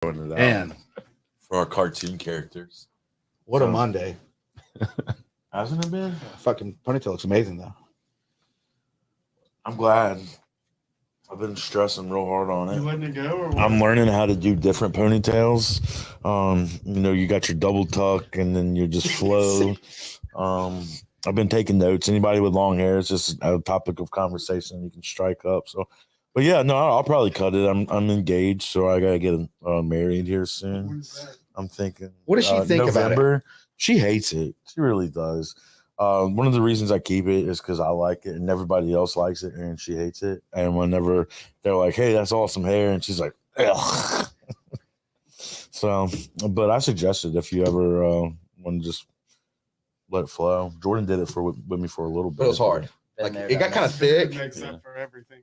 Man, for our cartoon characters. What a Monday. Hasn't it been? Fucking ponytail looks amazing, though. I'm glad. I've been stressing real hard on it. You letting it go? Or what? I'm learning how to do different ponytails. You got your double tuck and then you just flow. I've been taking notes. Anybody with long hair, it's just a topic of conversation you can strike up. So, but yeah, no, I'll probably cut it. I'm engaged, so I gotta get married here soon. When's that? I'm thinking. What does she think about it? She hates it. She really does. One of the reasons I keep it is because I like it and everybody else likes it and she hates it. And whenever they're like, hey, that's awesome hair, and she's like, ugh. So, but I suggested if you ever want to just let it flow. Jordan did it with me for a little bit. It was hard. Like, it got kind of thick. Makes up for everything.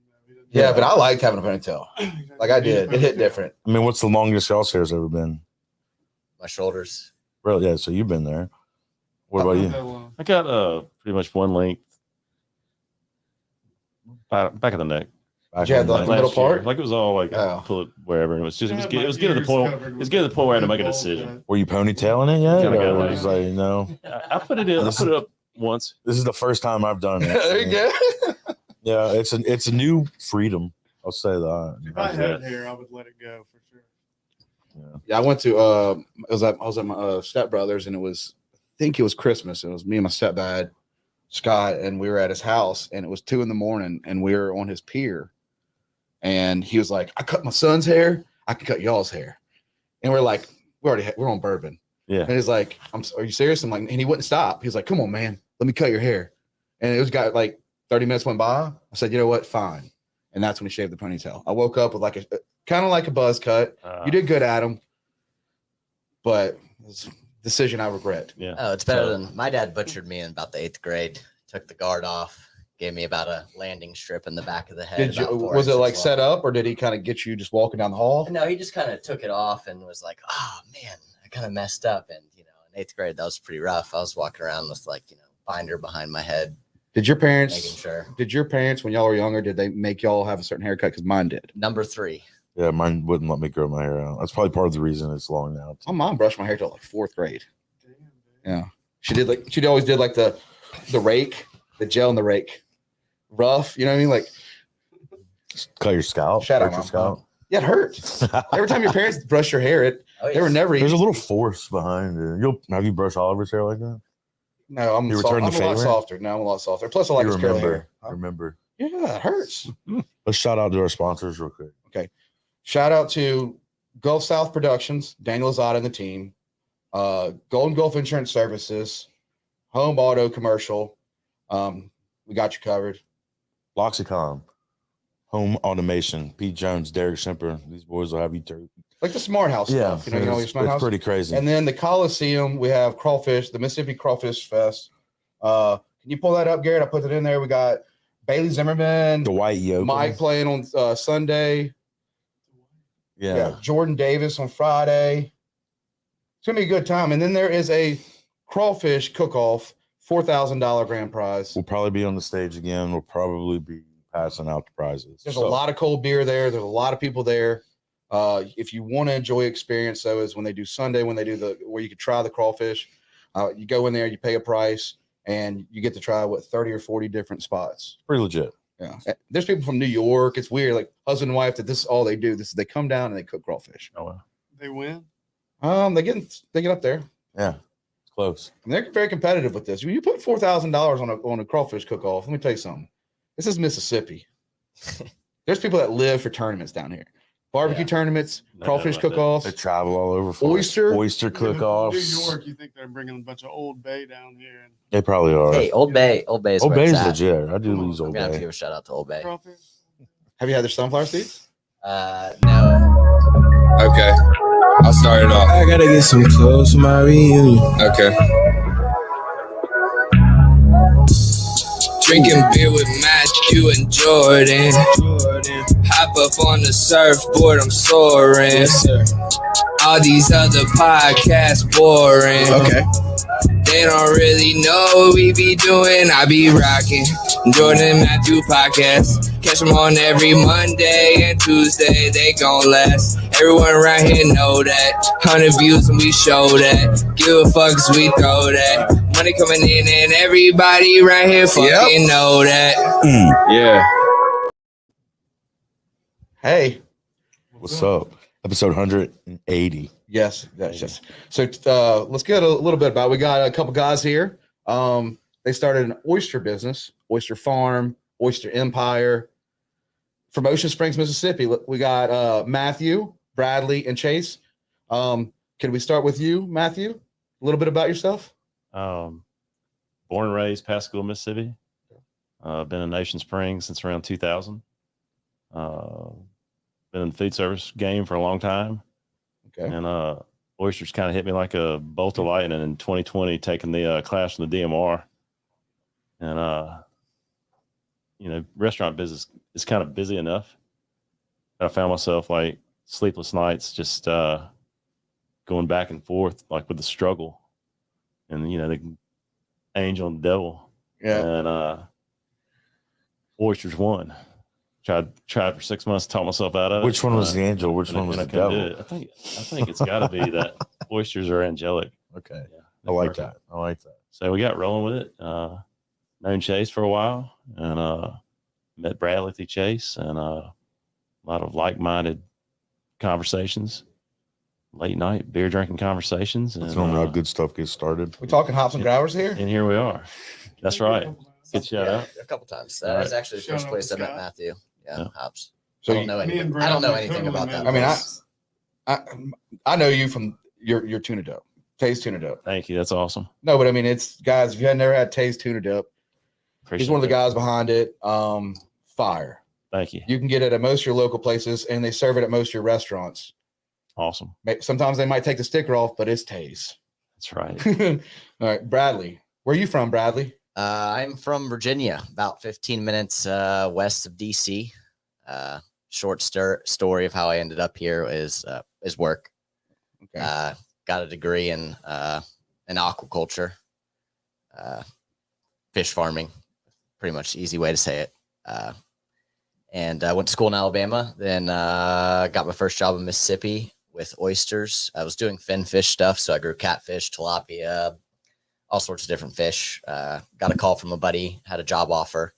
Yeah, but I liked having a ponytail. Like I did. It hit different. I mean, what's the longest y'all's hair's ever been? My shoulders. Really? Yeah, so you've been there. What about you? I got pretty much one length back of the neck. Did you have the middle part? Like it was all like pull it wherever, and it was just it was getting to the point. It's getting to the point where I had to make a decision. Were you ponytailing it yet? Kinda Or was like, no. I put it in. I put it up once. This is the first time I've done it. There you go. Yeah, it's a new freedom. I'll say that. If I had hair, I would let it go for sure. Yeah, I went to I was at my stepbrother's, and I think it was Christmas. It was me and my stepdad, Scott, and we were at his house, and it was 2 a.m, and we were on his pier, and he was like, I cut my son's hair, I can cut y'all's hair. And we're like, we're on bourbon. Yeah. And he's like, are you serious? I'm like, and he wouldn't stop. He was like, come on, man, let me cut your hair. And it was got like 30 minutes went by. I said, you know what? Fine. And that's when he shaved the ponytail. I woke up with like kind of like a buzz cut. You did good, Adam. But it was a decision I regret. Yeah. Oh, it's better than my dad butchered me in about the 8th grade. Took the guard off, gave me about a landing strip in the back of the head. Was it like set up, or did he kind of get you just walking down the hall? No, he just kind of took it off and was like, oh man, I kind of messed up. And in 8th grade, that was pretty rough. I was walking around with binder behind my head. Did your parents, making sure. Did your parents, when y'all were younger, did they make y'all have a certain haircut? Because mine did. Number 3. Yeah, mine wouldn't let me grow my hair out. That's probably part of the reason it's long now. My mom brushed my hair till like 4th grade. Yeah, she always did like the rake, the gel and the rake, rough. You know what I mean? Like cut your scalp. Shout out your Mom. scalp. Yeah, it hurts. Every time your parents brush your hair, they were never. There's a little force behind it. Have you brushed Oliver's hair like that? No, I'm a lot softer. No, I'm a lot softer. Plus, I like his curly hair. Remember. Yeah, it hurts. Let's shout out to our sponsors real quick. Okay. Shout out to Gulf South Productions, Daniel Azada and the team, Golden Gulf Insurance Services, Home Auto Commercial. We got you covered. Loxicom, Home Automation, Pete Jones, Derek Semper. These boys will have you turkey. Like the smart house stuff. It's pretty crazy. And then the Coliseum, we have Crawfish, the Mississippi Crawfish Fest. Can you pull that up, Garrett? I put it in there. We got Bailey Zimmerman, the White Yoke, Mike playing on Sunday. Yeah. Jordan Davis on Friday. It's gonna be a good time. And then there is a crawfish cook-off, $4,000 grand prize. We'll probably be on the stage again. We'll probably be passing out the prizes. There's a lot of cold beer there. There's a lot of people there. If you want to enjoy experience, though, is when they do Sunday, when they do where you can try the crawfish. You go in there, you pay a price, and you get to try 30 or 40 different spots. Pretty legit. Yeah. There's people from New York. It's weird, like husband and wife, that this is all they do. They come down and they cook crawfish. Oh wow. They win? They get up there. Yeah. It's close. And they're very competitive with this. When you put $4,000 on a crawfish cook-off, let me tell you something. This is Mississippi. There's people that live for tournaments down here. Barbecue tournaments, crawfish cook-offs. They travel all over for Oyster cook-offs. New York, you think they're bringing a bunch of Old Bay down here? And they probably are. Hey, Old Bay is legit. I do lose Old Bay. I'm gonna have to Bay. give a shout out to Old Bay. Crawfish? Have you had their sunflower seeds? No. Okay, I'll start it off. I gotta get some clothes for my reunion. Okay. Drinking beer with Matthew and Jordan. Hop up on the surfboard, I'm soaring. All these other podcasts boring. Okay. They don't really know what we be doing. I be rocking Jordan and Matthew podcast. Catch them on every Monday and Tuesday, they gon' last. Everyone around here know that. 100 views and we show that. Give a fuck 'cause we throw that. Money coming in and everybody right here fucking know that. Yeah. Hey. What's up? Episode 180. Yes. So let's get a little bit about. We got a couple guys here. They started an oyster business, oyster farm, oyster empire, from Ocean Springs, Mississippi. We got Matthew, Bradley, and Chase. Can we start with you, Matthew? A little bit about yourself. Born and raised Pascagoula, Mississippi. Been in Ocean Springs since around 2000. Been in the food service game for a long time. Okay. And oysters kind of hit me like a bolt of lightning in 2020, taking the class from the DMR. And, restaurant business is kind of busy enough. I found myself like sleepless nights, just going back and forth, like with the struggle and, the angel and the devil. Yeah. And oysters won. Tried for 6 months, taught myself out of it. Which one was the angel? Which one was the devil? I think it's got to be that oysters are angelic. Okay. Yeah, I like that. So we got rolling with it. Known Chase for a while, and met Bradley through Chase, and a lot of like-minded conversations, late night beer drinking conversations. That's and, normally how good stuff gets started. We talking hops and growers here? And here we are. That's right. Good shout out. A couple times. That was actually the Shout first out place to I met Scott. Matthew. Yeah, hops. So I don't know anything. Me and I don't know Bradley anything totally about that. met. I mean, I know you from your tuna dope, Tay's tuna dope. Thank you. That's awesome. No, but I mean, it's guys. If you had never had Tay's tuna dope, Appreciate he's one of the that. guys behind it. Fire. Thank you. You can get it at most of your local places, and they serve it at most of your restaurants. Awesome. Sometimes they might take the sticker off, but it's Tay's. That's right. All right, Bradley. Where are you from, Bradley? I'm from Virginia, about 15 minutes west of DC. Short story of how I ended up here is work. Okay. Got a degree in aquaculture, fish farming, pretty much the easy way to say it. And I went to school in Alabama, then got my first job in Mississippi with oysters. I was doing fin fish stuff, so I grew catfish, tilapia, all sorts of different fish. Got a call from a buddy, had a job offer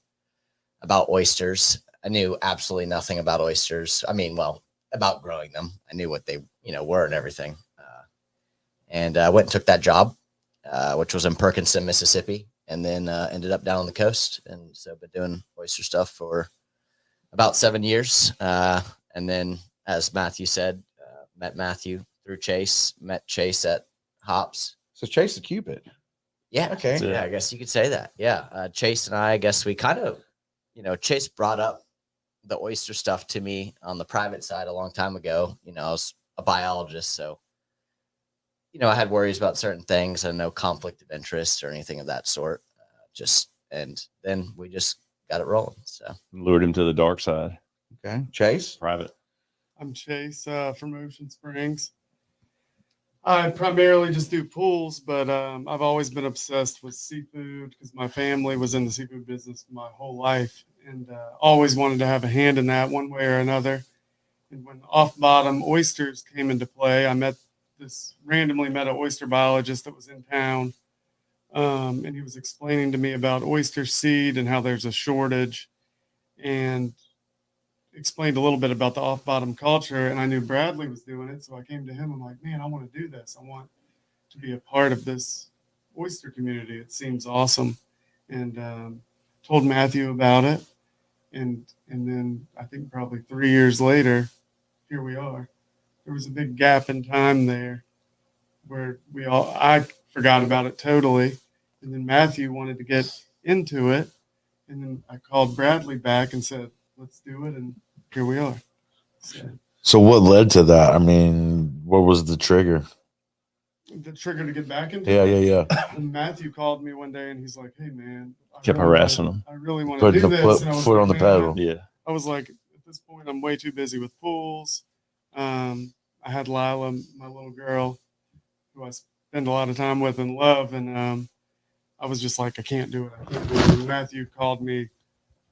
about oysters. I knew absolutely nothing about oysters. I mean, well, about growing them. I knew what they, were and everything. And I went and took that job, which was in Perkinson, Mississippi, and then ended up down on the coast. And so I've been doing oyster stuff for about 7 years. And then, as Matthew said, met Matthew through Chase, met Chase at Hops. So Chase the Cupid. Yeah. Okay. Yeah, I guess you could say that. Yeah. Chase and I guess we kind of, Chase brought up the oyster stuff to me on the private side a long time ago. I was a biologist, so, I had worries about certain things and no conflict of interest or anything of that sort. And then we just got it rolling. So Lured him to the dark side. Okay. Chase. Private. I'm Chase from Ocean Springs. I primarily just do pools, but I've always been obsessed with seafood because my family was in the seafood business my whole life and always wanted to have a hand in that one way or another. And when off-bottom oysters came into play, I randomly met an oyster biologist that was in town, and he was explaining to me about oyster seed and how there's a shortage, and explained a little bit about the off-bottom culture. And I knew Bradley was doing it, so I came to him. I'm like, man, I want to do this. I want to be a part of this oyster community. It seems awesome. And told Matthew about it. And then I think probably 3 years later, here we are. There was a big gap in time there where I forgot about it totally. And then Matthew wanted to get into it. And then I called Bradley back and said, let's do it. And here we are. So what led to that? I mean, what was the trigger? The trigger to get back into Yeah, it. yeah, yeah. And Matthew called me one day and he's like, hey, man. Kept harassing him. I really want to Putting do the this. And I was foot like, on the "Man, pedal. Yeah. I was like, at this point, I'm way too busy with pools. I had Lila, my little girl, who I spend a lot of time with and love. And I was just like, I can't do it. And Matthew called me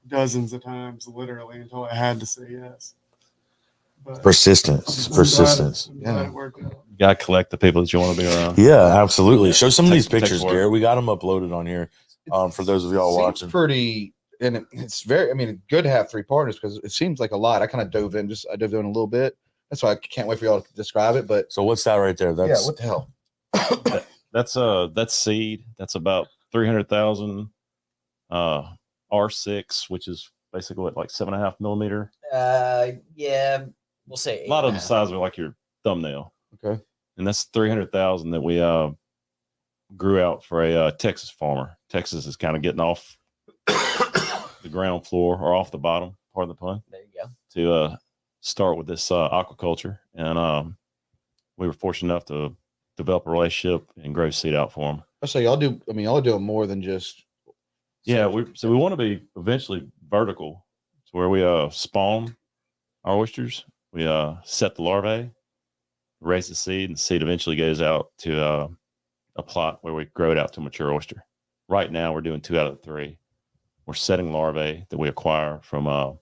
dozens of times, literally, until I had to say yes. But Persistence. I'm Persistence. glad it worked out. You got to collect the people that you want to be around. Yeah, absolutely. Show some of these Takes pictures, work. Garrett. We got them uploaded on here. For those of y'all Seems watching. pretty, and it's very. I mean, good to have 3 partners because it seems like a lot. I kind of dove in a little bit. That's why I can't wait for y'all to describe it. But So what's that right there? That's yeah, what the hell? That's seed. That's about 300,000 R6, which is basically what, like 7.5 millimeter. Yeah, we'll say A lot of the 8.5. size of like your thumbnail. Okay. And that's 300,000 that we grew out for a Texas farmer. Texas is kind of getting off the ground floor or off the bottom, pardon the pun, There you go. to start with this aquaculture. And we were fortunate enough to develop a relationship and grow seed out for them. I say y'all do. I mean, y'all are doing more than just. Yeah, we want to be eventually vertical to where we spawn our oysters. We set the larvae, raise the seed, and the seed eventually goes out to a plot where we grow it out to mature oyster. Right now, we're doing 2 out of 3. We're setting larvae that we acquire from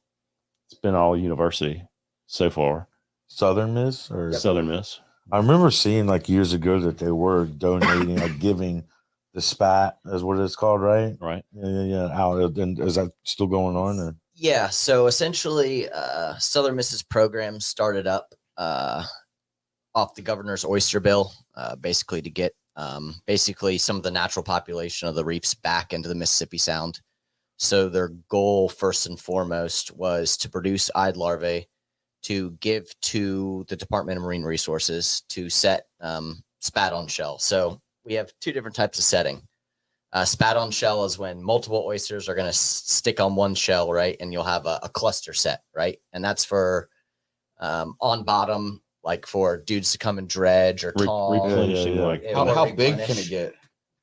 Spin All University so far. Southern Miss or Southern Miss. I remember seeing like years ago that they were donating, like giving the spat is what it's called, right? Right. Yeah. Out. And is that still going on? Or? Yeah, so essentially, Southern Miss's program started up off the governor's oyster bill, basically to get basically some of the natural population of the reefs back into the Mississippi Sound. So their goal, first and foremost, was to produce eyed larvae to give to the Department of Marine Resources to set spat on shell. So we have 2 different types of setting. Spat on shell is when multiple oysters are going to stick on one shell, right? And you'll have a cluster set, right? And that's for on bottom, like for dudes to come and dredge or tong. Replenishing, like How big can it get?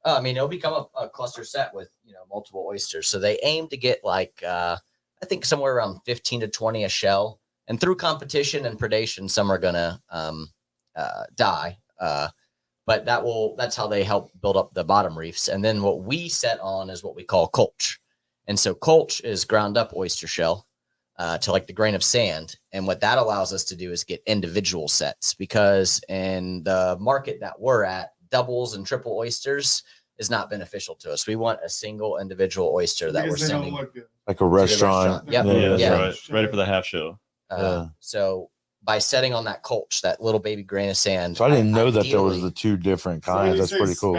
I mean, it'll become a cluster set with multiple oysters. So they aim to get like I think somewhere around 15 to 20 a shell. And through competition and predation, some are gonna die. But that's how they help build up the bottom reefs. And then what we set on is what we call colch. And so colch is ground up oyster shell to like the grain of sand. And what that allows us to do is get individual sets, because in the market that we're at, doubles and triple oysters is not beneficial to us. We want a single individual oyster that Because we're they don't sending look good. Like a restaurant. Yep. Yeah, that's Yeah. right. Ready for the half shell. So by setting on that colch, that little baby grain of sand. So I didn't know that there was ideally, the 2 different So when kinds. you That's say pretty cool.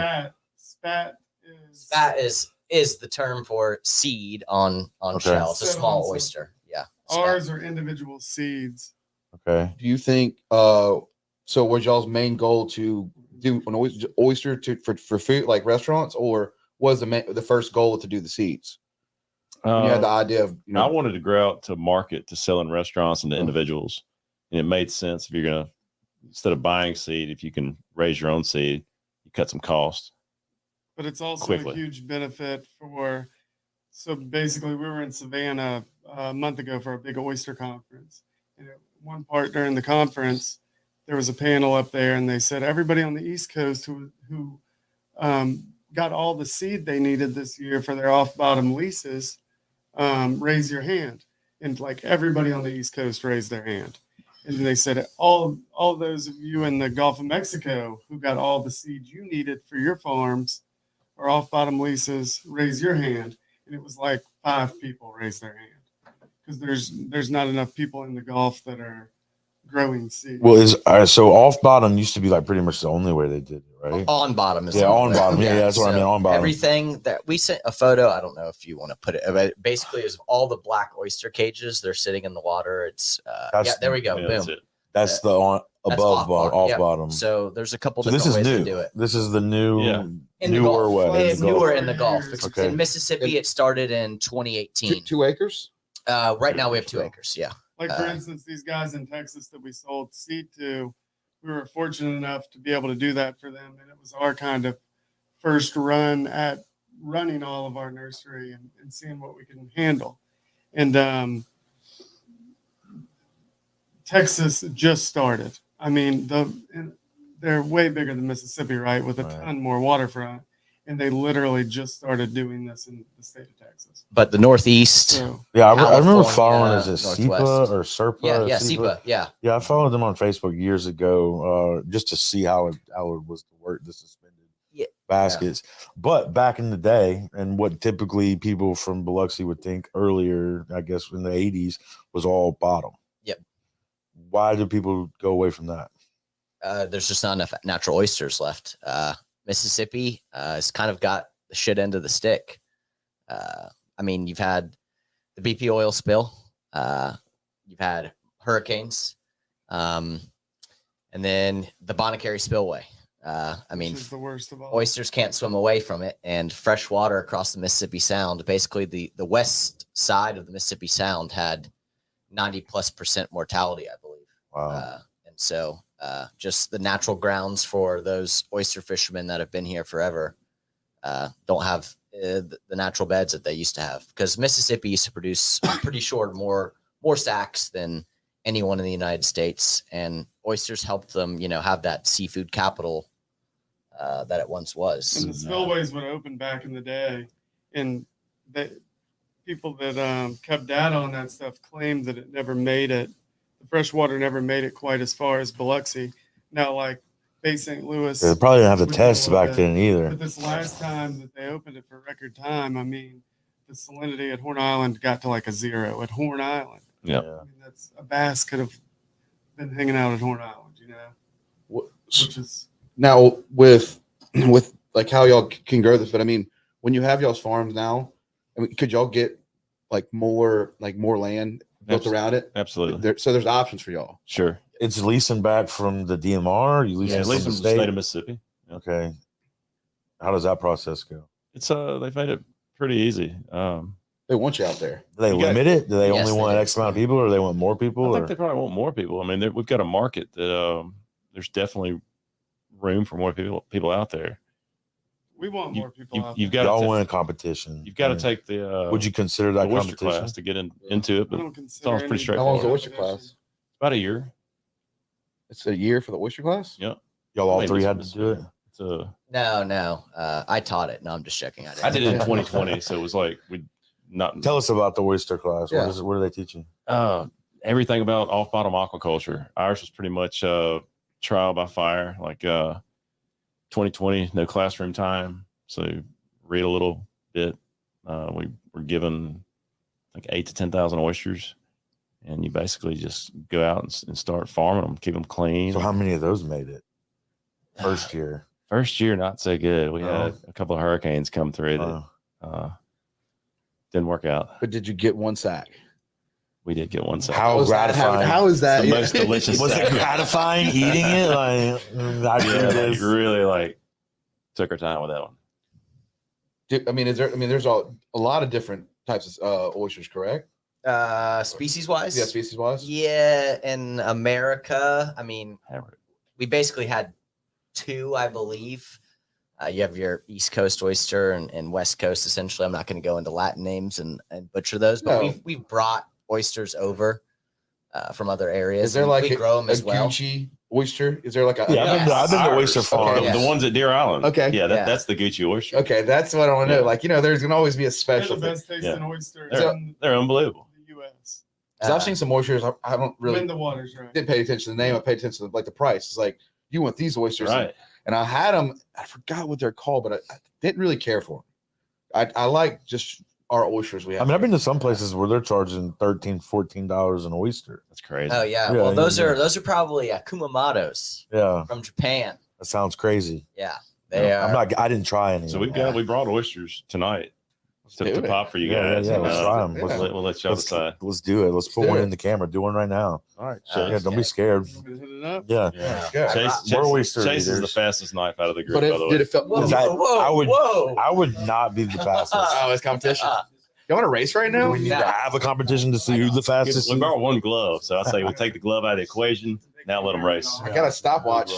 Spat is the term for seed on Okay. shell. It's a Set small on some- oyster. Yeah. Ours are individual seeds. Okay. Do you think? So was y'all's main goal to do an oyster for food, like restaurants, or was the first goal to do the seeds? When you had the idea of I wanted to grow out to market to sell in restaurants and to Oh. individuals. And it made sense if you're going to, instead of buying seed, if you can raise your own seed, you cut some cost. But it's also Quickly. a huge benefit for. So basically, we were in Savannah a month ago for a big oyster conference. And at one part during the conference, there was a panel up there, and they said everybody on the East Coast who got all the seed they needed this year for their off-bottom leases, raise your hand. And like everybody on the East Coast raised their hand. And they said, all those of you in the Gulf of Mexico who got all the seed you needed for your farms or off-bottom leases, raise your hand. And it was like 5 people raised their hand, because there's not enough people in the Gulf that are growing seeds. Well, so off bottom used to be like pretty much the only way they did it, right? On bottom is Yeah, the on way. bottom. Yeah, that's what I mean, on bottom. Everything that we sent a photo. I don't know if you want to put it. But basically, is all the black oyster cages. They're sitting in the water. It's yeah. There we go. Yeah, Boom. that's it. That's the on That's above bottom, off Yep. bottom. So there's a couple So this different is ways new. to do it. This is the new, Yeah. In the newer Gulf. way. It's the Gulf. Newer in the Gulf. Okay. In Mississippi, it started in 2018. 2 acres. Right now, we have 2 acres. Yeah. Like for instance, these guys in Texas that we sold seed to, we were fortunate enough to be able to do that for them, and it was our kind of first run at running all of our nursery and seeing what we can handle. And Texas just started. I mean, they're way bigger than Mississippi, right? With a Right. ton more waterfront. and they literally just started doing this in the state of Texas. But the Northeast, So Yeah, I remember California, following, is it SEPA Northwest. or SERPA? yeah, SEPA? SEPA, yeah. Yeah, I followed them on Facebook years ago, just to see how it was to work the suspended Yeah. baskets. But back in the day, and what typically people from Biloxi would think earlier, I guess in the 80s, was all bottom. Yep. Why do people go away from that? There's just not enough natural oysters left. Mississippi has kind of got the shit end of the stick. I mean, you've had the BP oil spill, you've had hurricanes, and then the Bonacary spillway. I mean, which is the worst of all. oysters can't swim away from it, and fresh water across the Mississippi Sound, basically the west side of the Mississippi Sound had 90+% mortality, I believe. Wow. And so just the natural grounds for those oyster fishermen that have been here forever don't have the natural beds that they used to have, because Mississippi used to produce, I'm pretty sure, more stacks than anyone in the United States, and oysters helped them, have that seafood capital that it once was. And the spillways would open back in the day, and people that kept data on that stuff claimed that it never made it. The fresh water never made it quite as far as Biloxi. Now, like Bay St. Louis, They probably didn't have the we tests know back that. then either. But this last time that they opened it for record time, I mean, the salinity at Horn Island got to like a 0 at Horn Island. Yeah. I mean, that's a bass could have been hanging out at Horn Island, which is Now with like how y'all can grow this, but I mean, when you have y'all's farms now, I mean, could y'all get more land built around it? Absolutely. So there's options for y'all. Sure. It's leasing back from the DMR. You leasing Yeah, at from least the in the state state. of Mississippi. Okay. How does that process go? It's they've made it pretty easy. They want you out there. Do they You got- limit it? Do they Yes, only they want do. X amount of people, or they want more people? I Or? think they probably want more people. I mean, we've got a market that there's definitely room for more people out there. we want more people out You've there. got Y'all to win competition. you've got to Yeah. take the Would you consider the that oyster competition? class to get into it, I but don't consider sounds pretty any straightforward. How long is the oyster competition. class? about a year. It's a year for the oyster class. Yep. Y'all all Maybe three it's had to do it. Mississippi. No. I taught it. No, I'm just checking. I did it in 2020, so it was like we not Tell us about the oyster class. Yeah. What are they teaching? everything about off bottom aquaculture. Ours was pretty much trial by fire, like 2020, no classroom time. So read a little bit. We were given like 8,000 to 10,000 oysters, and you basically just go out and start farming them, keep them clean. So how many of those made it first year? First year, not so good. We Oh. had a couple of hurricanes come through that didn't work out. But did you get one sack? We did get one sack. How Was that- gratifying. how is that? The most delicious Was it sack. gratifying eating it? Like, I do Yeah, this. we really took our time with that one. There's a lot of different types of oysters, correct? Species wise? Yeah, species wise. Yeah, in America, I mean, we basically had two, I believe. You have your East Coast oyster and West Coast, essentially. I'm not going to go into Latin names and butcher those, but No. we've brought oysters over from other areas. Is there and like we grow them as well? Gucci oyster? Is there like a? Yeah, I've been to oyster Ours. farm. Okay. The ones at Deer Island. Okay. Yeah, Yeah. that's the Gucci oyster. Okay, that's what I want to know. Yeah. Like, there's gonna always be a They're special the thing. best tasting oysters They're- in They're unbelievable. the U.S. 'Cause I've seen some oysters. I don't really When the water's right. didn't pay attention to the name. I paid attention to like the price. It's like you want these oysters, Right. And I had them. I forgot what they're called, but I didn't really care for them. I like just our oysters we have. I mean, I've been to some places where they're charging $13, $14 an oyster. That's crazy. Oh yeah. Yeah, Well, those yeah. are probably Kumamotos Yeah, from Japan. that sounds crazy. Yeah, they are. I didn't try any. So of them. we brought oysters tonight to do it. pop for you Yeah, guys. yeah, and, let's try 'em. We'll, Yeah. we'll let y'all decide. Let's do it. Let's put do one it. in the camera. Do one right now. All right. Uh, Yeah, don't be scared. Want me to hit it up? Yeah. Yeah. Yeah. Chase, We're Chase, oyster Chase is the eaters. fastest knife out of the group, But by the way. did it feel? Whoa, Is that- whoa, I would- whoa. I would not be the fastest. Oh, it's competition. You want to race right now? We need to have a competition to see who the fastest We is. borrowed one glove, so I say we'll take the glove out of the equation. Now let them race. I got a stopwatch.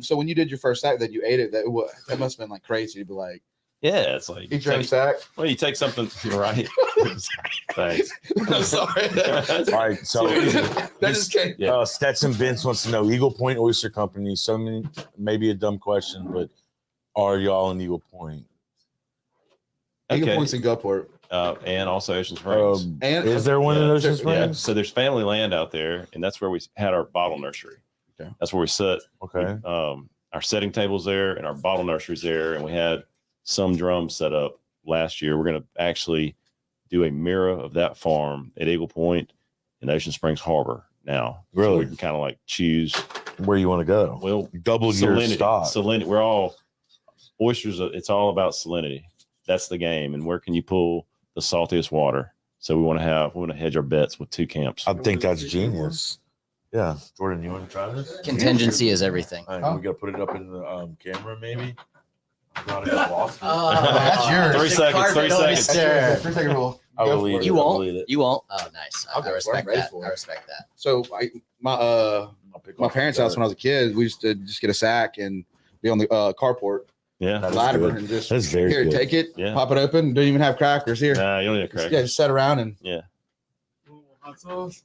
So when you did your first sack that you ate it, that must have been like crazy to be like, Yeah, it's like eat your own take, sack. well, you take something right. Thanks. I'm sorry. All right, so that just came. Yeah. Stetson Vince wants to know Eagle Point Oyster Company. Maybe a dumb question, but are y'all in Eagle Point? Eagle Okay. Point's in Gulfport. And also Ocean Springs. And Is there one in Yeah. Ocean Yeah. Springs? So there's family land out there, and that's where we had our bottle nursery. Okay. That's where we set. Okay. Our setting tables there, and our bottle nurseries there, and we had some drums set up last year. We're going to actually do a mirror of that farm at Eagle Point in Ocean Springs Harbor now. So Really? we can kind of like choose. Where you want to go? Well, Double your stock. Salinity. We're all oysters. It's all about salinity. That's the game. And where can you pull the saltiest water? So we want to hedge our bets with 2 camps. I think that's genius. Yeah. Jordan, you want to try this? Contingency is everything. All right, we got to put it up in the camera, maybe. Not a lost. That's yours. 3 seconds. 3 seconds. Oyster. 3 second rule. I Go will leave for it. it. You I'll won't. leave it. You won't. Oh, nice. Okay, I respect ready that. for I it. respect that. So my parents' house when I was a kid, we used to just get a sack and be on the carport Yeah. That is Latimer good. and just That's very here, good. take it, Yeah. pop it open. Don't even have crackers here. Nah, you don't need a Just, cracker. yeah, just sit around and Hot sauce.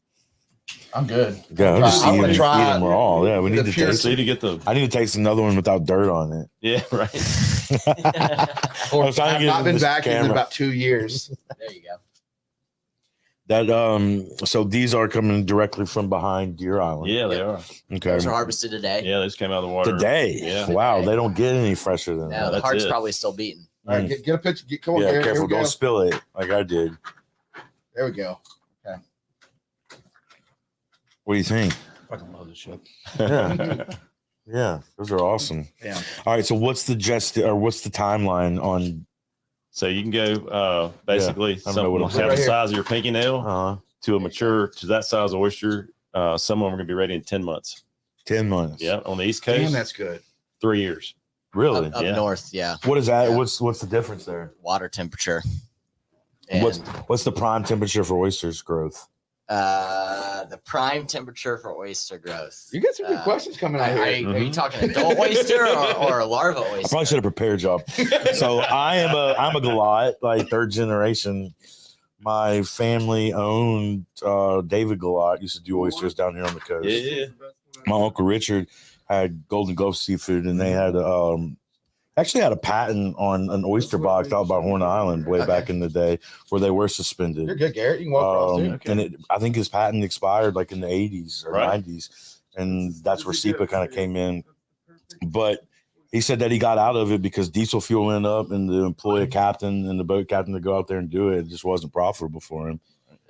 I'm good. Yeah, I'm just I wanna eating try them raw. Yeah, we the need to pure taste So it. you get the I need to taste another one without dirt on it. yeah right. Or I was trying to I've get not in been this vacuumed in camera. about 2 years. There you go. That so these are coming directly from behind Deer Island. Yeah, they are. Okay. Those are harvested today. Yeah, they just came out of the water Today. Yeah. Wow, they don't get any fresher than No, that. the that's heart's it. probably still beating. All right, get a picture. Come on, Yeah, Garrett. Here careful, we go. don't spill it like I did. There we go. What do you think? Fucking love this shit. Yeah. Yeah, those are awesome. Yeah. All right, so what's the timeline on So you can go basically I don't know what I'm some have saying. the Right here. size of your pinky nail to a mature to that size of oyster. Some of them are going to be ready in 10 months. 10 months? Yeah, on the East Coast, Damn, that's good. 3 years. Really? Up Yeah. north, yeah. What is that? Yeah. What's the difference there? Water temperature. And What's the prime temperature for oysters growth? the prime temperature for oyster growth. You got some good questions coming out Are, here. are you talking adult oyster or a larva oyster? I probably should have prepared y'all. So I'm a Galot, like 3rd generation. My family owned David Galot, used to do oysters down here on the coast. Yeah. My uncle Richard had Golden Gulf Seafood, and they had actually had a patent on an oyster box out by Horn Island way back in the day where they were suspended. You're good, Garrett. You can walk across too. And I think his patent expired like in the 80s or Right. 90s, and that's where SEPA kind of came in. But he said that he got out of it because diesel fuel went up, and to employ a captain and the boat captain to go out there and do it just wasn't profitable for him.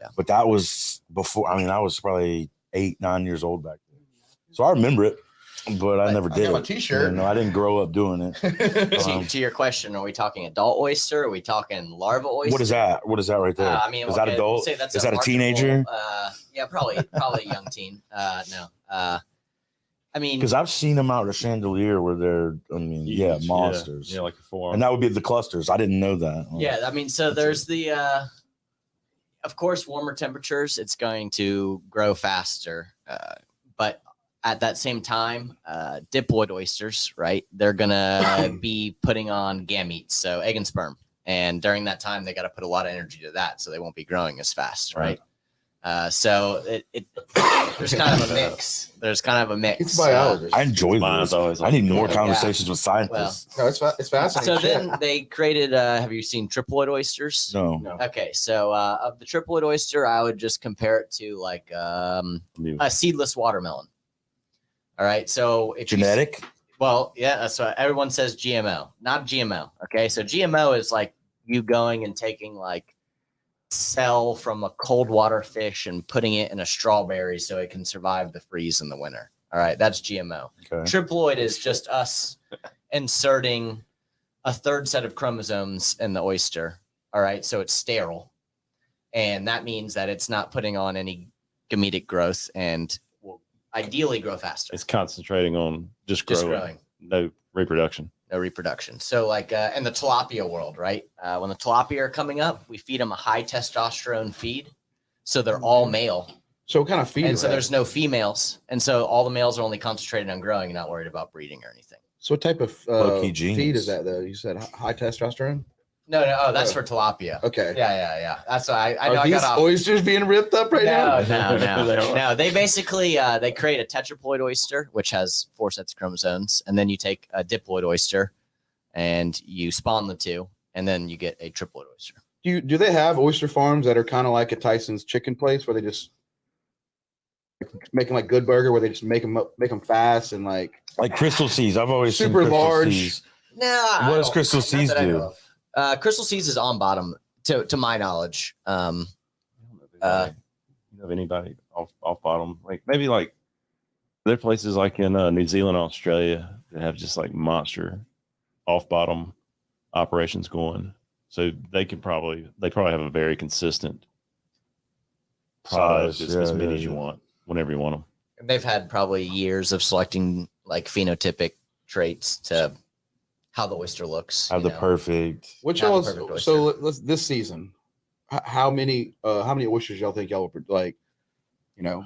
Yeah. But that was before. I mean, I was probably 8, 9 years old back then, so I remember it, but I never I did. got my it. t-shirt. You know, I didn't grow up doing it. To your question, are we talking adult oyster? Are we talking larva oyster? What is that? What is that right there? I mean, is that okay, adult? we'll say that's Is that a marketable, teenager? Yeah, probably a young teen. No. I mean, Because I've seen them out at Chandelier where they're, I mean, yeah, Huge. monsters. Yeah, like a forearm. And that would be the clusters. I didn't know that. yeah, I mean, so there's the, of course, warmer temperatures, it's going to grow faster. But at that same time, diploid oysters, right? They're going to be putting on gametes, so egg and sperm. And during that time, they got to put a lot of energy to that, so they won't be growing as fast, right? So there's kind of a mix. There's kind of a mix. It's biologist. I enjoy Mine's this. always I need more Yeah. conversations with scientists. No, it's fascinating. So shit. then they created, have you seen triploid oysters? No. No. Okay, so of the triploid oyster, I would just compare it to like a seedless watermelon. All right, so if you- Genetic? well, yeah, so everyone says GMO, not GMO. Okay, so GMO is like you going and taking like cell from a cold water fish and putting it in a strawberry so it can survive the freeze in the winter. All right, that's GMO. Okay. Triploid is just us inserting a third set of chromosomes in the oyster. All right, so it's sterile. And that means that it's not putting on any gametic growth and will ideally grow faster. It's concentrating on just Just growing, growing. no reproduction. No reproduction. So like in the tilapia world, right? When the tilapia are coming up, we feed them a high testosterone feed. So they're all male. So what kind of feed And is so that? there's no females. And so all the males are only concentrated on growing and not worried about breeding or anything. So what type of Low-key feed genius. is that though? You said high testosterone? No, oh, that's for tilapia. Okay. Yeah. That's why I know Are I these got off. oysters being ripped up right now? They are. No. They basically they create a tetraploid oyster, which has 4 sets of chromosomes, and then you take a diploid oyster, and you spawn the two, and then you get a triplet oyster. Do they have oyster farms that are kind of like a Tyson's chicken place where they just making like Good Burger, where they just make them fast and like Crystal Seas? I've always seen super Crystal large. Seas. No, What does Crystal Seas do? Crystal Seas is on bottom, to my knowledge. You know of anybody off bottom? Like maybe like there are places like in New Zealand, Australia that have just like monster off bottom operations going. So they probably have a very consistent product Size, as many as you want, whenever you want them. They've had probably years of selecting like phenotypic traits to how the oyster looks. Have the perfect. Which Not y'all? the perfect oyster. So let's this season. How many oysters y'all think y'all would like?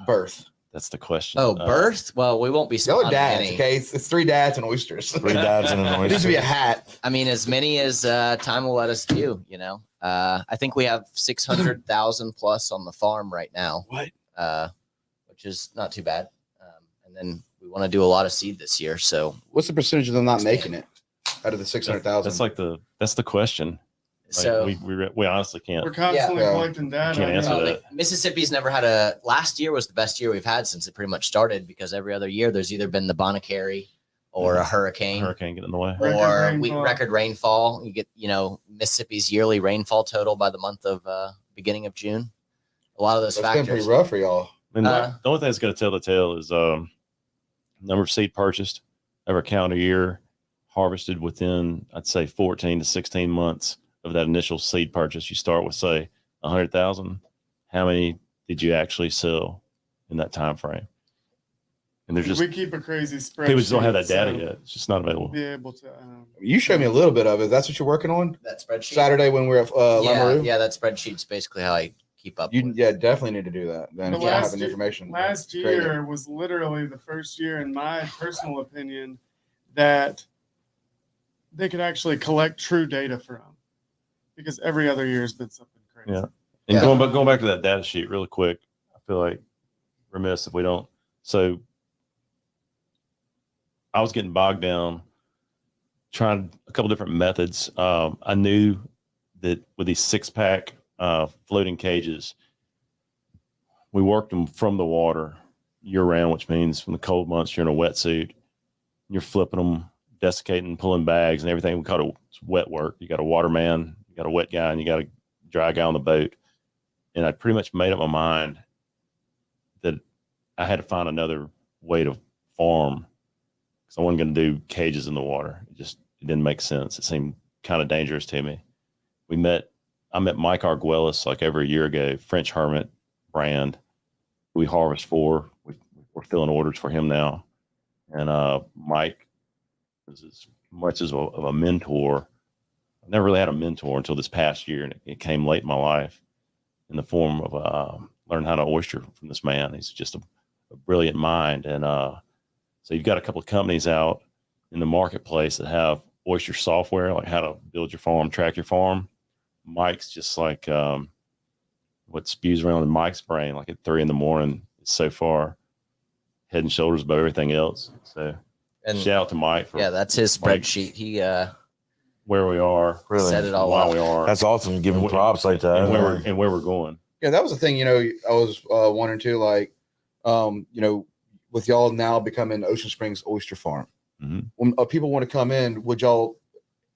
Birth. That's the question. Oh, birth? Well, we won't be Y'all spawning are dads, any. okay? It's 3 dads and oysters. 3 dads and an It needs to be a oyster. hat. I mean, as many as time will let us do. I think we have 600,000 plus on the farm right now. What? Which is not too bad. And then we want to do a lot of seed this year. So What's the percentage of them not making it out of the 600,000? That's the question. Like, so we honestly can't. We're constantly Yeah. collecting data. Can't answer well, that. Mississippi's never had last year was the best year we've had since it pretty much started, because every other year there's either been the Bonacary or a hurricane. Hurricane get in the way. Record rainfall. You get, Mississippi's yearly rainfall total by the month of beginning of June. A lot of those It's been factors. pretty rough for y'all. And the only thing that's going to tell the tale is number of seed purchased over calendar year, harvested within, I'd say, 14 to 16 months of that initial seed purchase. You start with, say, 100,000. How many did you actually sell in that time frame? And there's just we keep a crazy spreadsheet. people just don't have that data so yet. It's just not available. Be able to. You showed me a little bit of it. That's what you're working on That spreadsheet. Saturday when we're at Lamaroo? Yeah, that spreadsheet's basically how I keep up. with. Definitely need to do that. Then The if you don't have last any year- information. Last Great. year was literally the first year, in my personal opinion, that they could actually collect true data from, because every other year has been something crazy. Yeah. And going back to that data sheet really quick, I feel like remiss if we don't. So I was getting bogged down trying a couple different methods. I knew that with these 6-pack floating cages, we worked them from the water year round, which means from the cold months, you're in a wetsuit, you're flipping them, desiccating, pulling bags and everything. We call it wet work. You got a waterman, you got a wet guy, and you got a dry guy on the boat. And I pretty much made up my mind that I had to find another way to farm, because I wasn't going to do cages in the water. It didn't make sense. It seemed kind of dangerous to me. I met Mike Arguelles like over a year ago, French Hermit brand. We harvest for. We're filling orders for him now. And Mike is as much as of a mentor. I never really had a mentor until this past year, and it came late in my life in the form of learning how to oyster from this man. He's just a brilliant mind. And so you've got a couple of companies out in the marketplace that have oyster software, like how to build your farm, track your farm. Mike's just like what spews around in Mike's brain, like at 3 a.m. It's so far head and shoulders above everything else. So And shout out to Mike for that's his spreadsheet. He where we are, Really? set it all why up. we are, That's awesome. Give him props like that. and where we're going. Yeah, that was the thing. I was wondering too, like, with y'all now becoming Ocean Springs Oyster Farm, when people want to come in, would y'all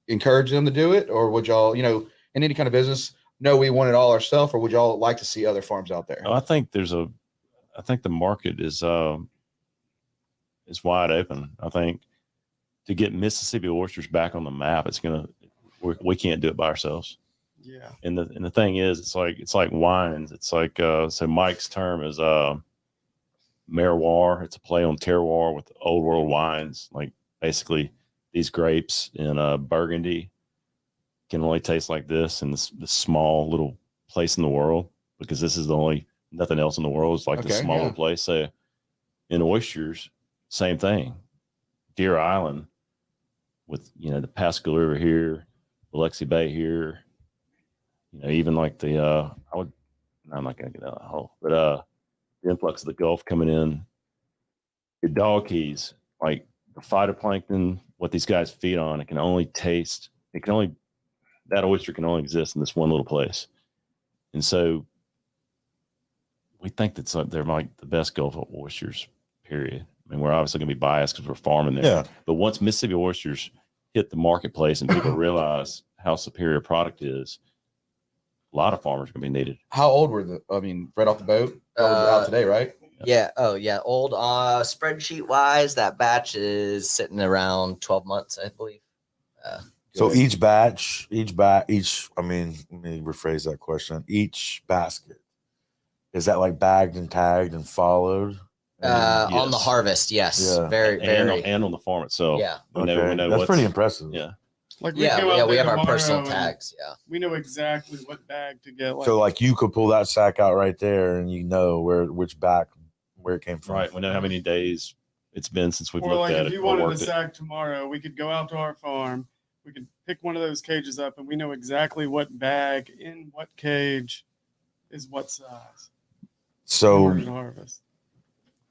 encourage them to do it, or would y'all, in any kind of business, no, we want it all ourselves, or would y'all like to see other farms out there? I think the market is wide open. I think to get Mississippi oysters back on the map, we can't do it by ourselves. Yeah. And the thing is, it's like wines. It's like so Mike's term is terroir. It's a play on terroir with old world wines. Like basically these grapes in Burgundy can only taste like this in this small little place in the world, because this is nothing else in the world is like this small little place. So in oysters, same thing. Deer Island with the Pascagoula River here, Biloxi Bay here, even like I'm not gonna get out of the hole, but the influx of the Gulf coming in, your Dog Keys, like the phytoplankton, what these guys feed on, that oyster can only exist in this one little place. And so we think that they're like the best Gulf oysters, period. I mean, we're obviously going to be biased because we're farming there. Yeah. But once Mississippi oysters hit the marketplace and people realize how superior a product is, a lot of farmers are going to be needed. How old were right off the boat? Out today, right? Yeah. Oh, yeah. Old spreadsheet wise, that batch is sitting around 12 months, I believe. So each batch, I mean, let me rephrase that question. Each basket, is that like bagged and tagged and followed? On the harvest, yes. Yeah. Very, very. And on the farm itself. Yeah. We know That's pretty impressive. Yeah. Like We go out have there our personal tomorrow and tags. Yeah. We know exactly what bag to get. So like you could pull that sack out right there and you know where it came from. Right. We know how many days it's been since we've or looked like at if it. you or wanted a worked it. sack tomorrow, we could go out to our farm. We could pick one of those cages up, and we know exactly what bag in what cage is what size. So in order to harvest.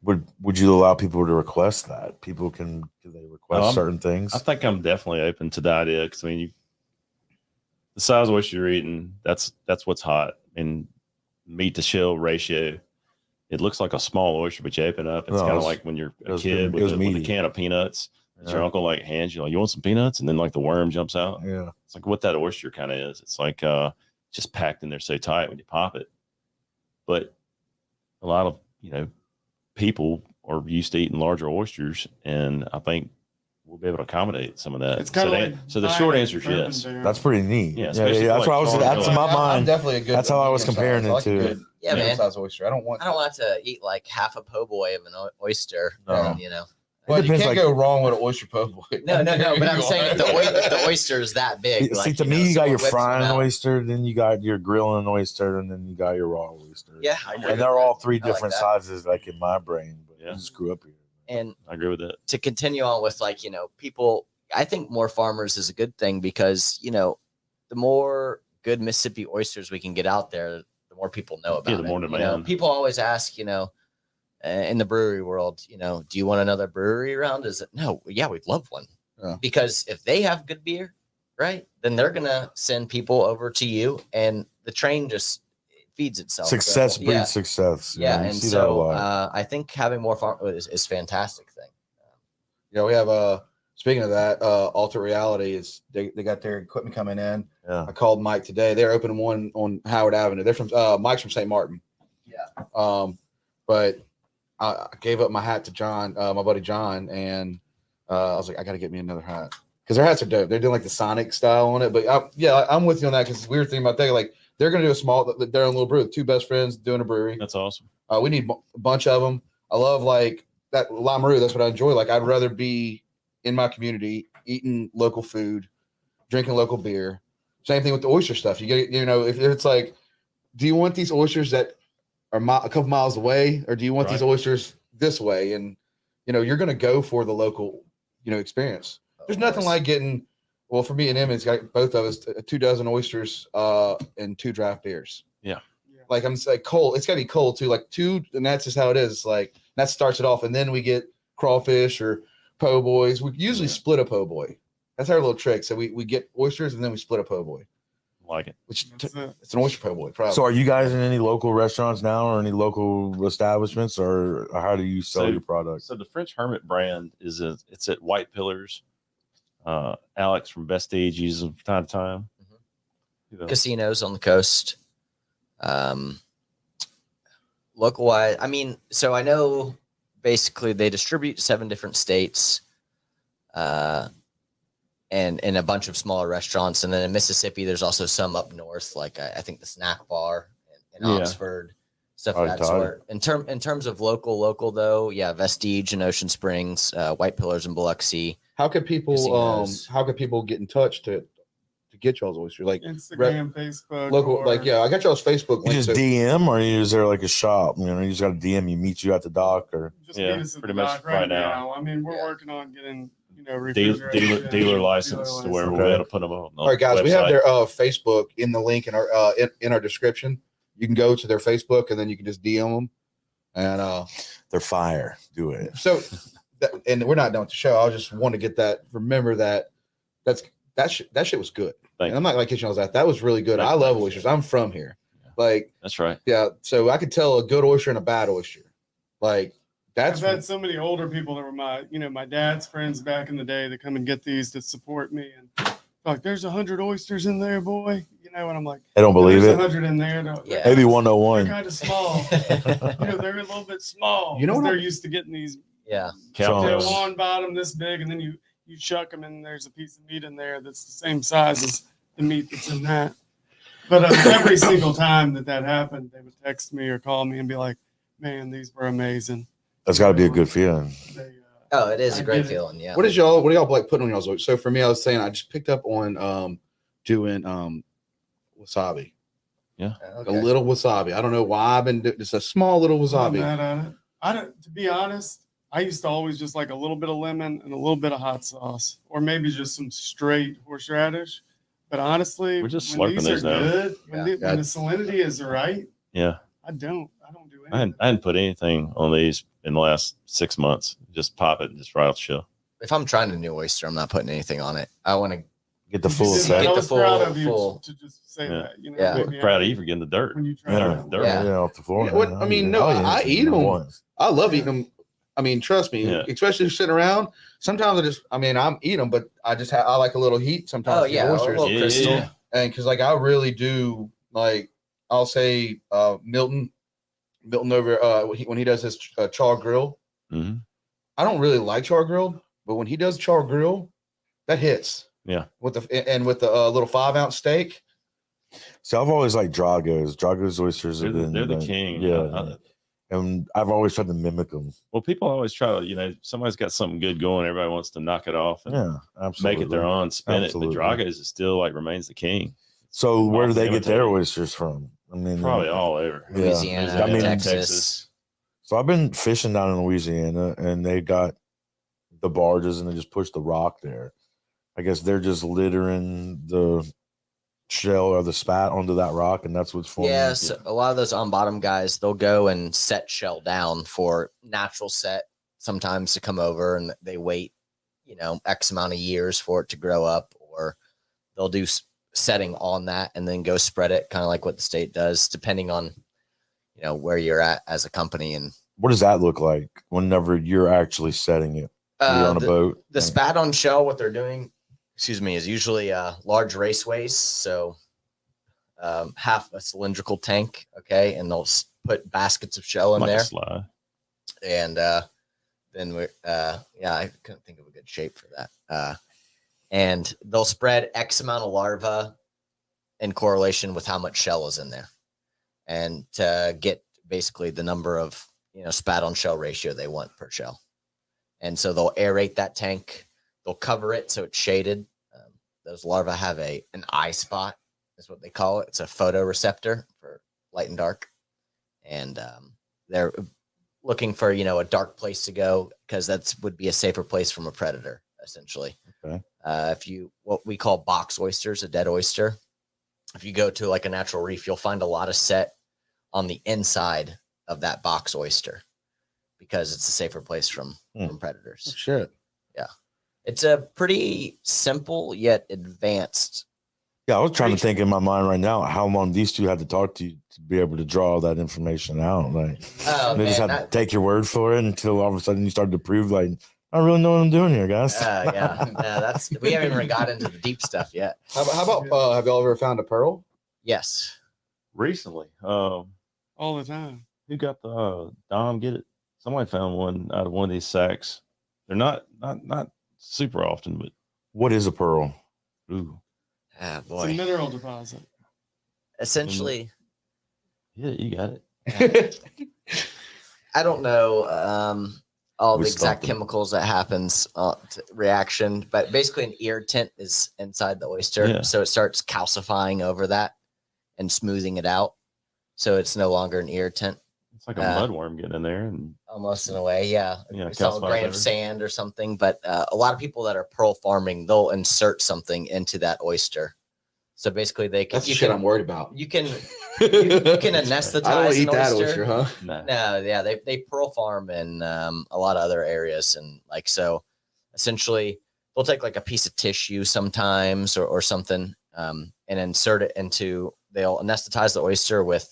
would you allow people to request that? Can they request certain things? I think I'm definitely open to the idea because I mean, the size of what you're eating, that's what's hot. And meat to shell ratio, it looks like a small oyster, but you open up, it's kind of like when you're a kid with a can of peanuts. Your uncle like hands you like, you want some peanuts, and then like the worm jumps out. Yeah, it's like what that oyster kind of is. It's like just packed in there so tight when you pop it. But a lot of people are used to eating larger oysters, and I think we'll be able to accommodate some of that. It's kind of like so the short answer is yes. that's pretty neat. Yeah, That's what I was. That's in my I'm mind. definitely a good. That's how I was comparing medium size. it I like to. a good Yeah, man. size oyster. I don't want to eat like half a po' boy of an oyster. No. Well, you depends, can't go wrong with an oyster po' boy. No. But I'm saying if the oyster is that big. See, like, to me, you got someone your whips one frying out. oyster, then you got your grilling oyster, and then you got your raw oyster. Yeah, I agree And with they're all that. three I like different that. sizes, like in my brain. But Yeah. I just grew up here. And I agree with that. to continue on with people, I think more farmers is a good thing because the more good Mississippi oysters we can get out there, the more people know about the more it. demand. People always ask, in the brewery world, do you want another brewery around? No, yeah, we'd love one. Yeah. Because if they have good beer, right, then they're gonna send people over to you, and the train just feeds itself. Success So, breeds success. Yeah, you and see that a so lot. I think having more farm is a fantastic thing. Yeah, we have speaking of that, Alter Reality is they got their equipment coming in. Yeah. I called Mike today. They're opening one on Howard Avenue. They're from Mike's from St. Martin. Yeah. But I gave up my hat to John, my buddy John, and I was like, I got to get me another hat because their hats are dope. They're doing like the Sonic style on it. But I'm with you on that because we were thinking about that. Like they're gonna do their own little brew. Two best friends doing a brewery. That's awesome. We need a bunch of them. I love like that Lamoureux. That's what I enjoy. Like I'd rather be in my community eating local food, drinking local beer. Same thing with the oyster stuff. You get, if it's like, do you want these oysters that are a couple miles away, or do you want these oysters this way? And you're going to go for the local, experience. There's nothing like getting. Well, for me and him, it's got both of us 24 oysters and 2 draft beers. Yeah. Like I'm like cold. It's got to be cold too. Like 2, and that's just how it is. It's like that starts it off, and then we get crawfish or po' boys. We usually split a po' boy. That's our little trick. So we get oysters and then we split a po' boy. Like it. Which That's it. it's an oyster po' boy. Probably. So, are you guys in any local restaurants now, or any local establishments, or how do you sell your product? So the French Hermit brand it's at White Pillars. Alex from Vestige uses them from time to time. Casinos on the coast. Local wise, so I know basically they distribute 7 different states, and in a bunch of smaller restaurants, and then in Mississippi, there's also some up north, like I think the Snack Bar in Oxford, stuff of that sort. In terms of local though, yeah, Vestige in Ocean Springs, White Pillars in Biloxi. How could people get in touch to get y'all's oyster? Like Instagram, Facebook, local, or, I got y'all's Facebook You link. just DM, or is there like a shop? You just got to DM. You meet you at the dock, or just meet us at pretty the much dock right now. We're working on getting dealer license to where we're able to put them on. All right, guys, we have their Facebook in the link in our in our description. You can go to their Facebook and then you can just DM them, and they're fire. Do it. So and we're not done with the show. I just want to get that. Remember that that shit was good. Thank And I'm not like kitchen all that was really good. Thank I you. love oysters. I'm from here. Like, That's right. yeah. So I could tell a good oyster and a bad oyster. Like, I've that's had so many older people that were my dad's friends back in the day that come and get these to support me, and like, there's 100 oysters in there, boy. And I'm like, I don't believe there's it. 100 in there. Yeah. Maybe They're 101. kind of small. They're a little bit small. You know what they're used to getting these Yeah. Chunks. on bottom this big, and then you shuck them, and there's a piece of meat in there that's the same size as the meat that's in that. But every single time that happened, they would text me or call me and be like, "Man, these were amazing." That's got to be a good feeling. Oh, it is I a great get it. feeling. Yeah. what do y'all like putting on y'all's oysters? So for me, I was saying I just picked up on doing wasabi. Okay. A little wasabi. I don't know why I've been just a small little I'm wasabi. mad at it. I don't. To be honest, I used to always just like a little bit of lemon and a little bit of hot sauce, or maybe just some straight horseradish. But honestly, We're just when slurping these are these now. good, when Yeah. the salinity is right, Yeah. I don't do I anything. hadn't put anything on these in the last 6 months. Just pop it, just right off the shelf. If I'm trying a new oyster, I'm not putting anything on it. I want to. Get the You full did set. that. Get I the was proud full- of you full- to just say Yeah. that. Yeah. maybe Proud of I- you for getting the dirt. when you try Yeah. it. Dirt. Yeah. Off the floor. You know what? I mean, no, I eat 'em. I love eating them. I mean, trust me, Yeah. especially sitting around. Sometimes I'm eating them, but I like a little heat sometimes. Oh with yeah, a oysters. little Yeah, crystal. yeah. And because like I really do like, I'll say Milton over when he does his char grill. Mhm. I don't really like char grilled, but when he does char grill, that hits. Yeah. With the little 5-ounce steak. So I've always liked Drago's. Drago's oysters have been. They're the king. Yeah. And I've always tried to mimic them. Well, people always try to, somebody's got something good going. Everybody wants to knock it off and Yeah, absolutely. make it their own, spin Absolutely. it. But Drago's is still remains the king. So where do they get their Imitate. oysters from? I mean, Probably all over. Yeah. Louisiana, I mean, Texas. So I've been fishing down in Louisiana, and they got the barges, and they just push the rock there. I guess they're just littering the shell or the spat onto that rock, and that's what's forming. Yeah, so a lot of those on bottom guys, they'll go and set shell down for natural set sometimes to come over, and they wait, X amount of years for it to grow up, or they'll do setting on that and then go spread it, kind of like what the state does, depending on, where you're at as a company. And What does that look like whenever you're actually setting it? You're on a boat. the spat on shell, what they're doing, is usually large raceways. So half a cylindrical tank, okay, and they'll put baskets of shell in Like a there. slide. And then we I couldn't think of a good shape for that. And they'll spread X amount of larvae in correlation with how much shell is in there, and to get basically the number of spat on shell ratio they want per shell. And so they'll aerate that tank. They'll cover it so it's shaded. Those larvae have an eye spot, is what they call it. It's a photoreceptor for light and dark, and they're looking for a dark place to go, because would be a safer place from a predator, essentially. Okay. What we call box oysters, a dead oyster, if you go to like a natural reef, you'll find a lot of set on the inside of that box oyster, because it's a safer place from predators. Shit. It's a pretty simple yet advanced. Yeah, I was trying to think in my mind right now how long these two had to talk to you to be able to draw all that information out. Like Oh, they just man, had to take your word for it until all of a sudden you started to prove, like, I don't really know what I'm doing here, guys. Yeah, we haven't even got into the deep stuff yet. How about have y'all ever found a pearl? Yes. Recently, all the time. who got the Dom? Get it? Somebody found one out of one of these sacks. They're not super often, but What is a pearl? ooh, Ah, It's a boy. mineral deposit. Essentially, yeah, you got it. I don't know all We the exact stumped him. chemicals that happens reaction, but basically an irritant is inside the oyster, Yeah. so it starts calcifying over that and smoothing it out, so it's no longer an irritant. It's like a mudworm getting in there, and Almost in a way, yeah. Yeah, It's all a calcifies grain of over. sand or something, but a lot of people that are pearl farming, they'll insert something into that oyster So basically, they can. That's the shit I'm worried about. You can anesthetize I don't eat an that oyster. oyster, huh? No. No, yeah, they pearl farm in a lot of other areas, and like so, essentially, they'll take like a piece of tissue sometimes or something, and insert it into. They'll anesthetize the oyster with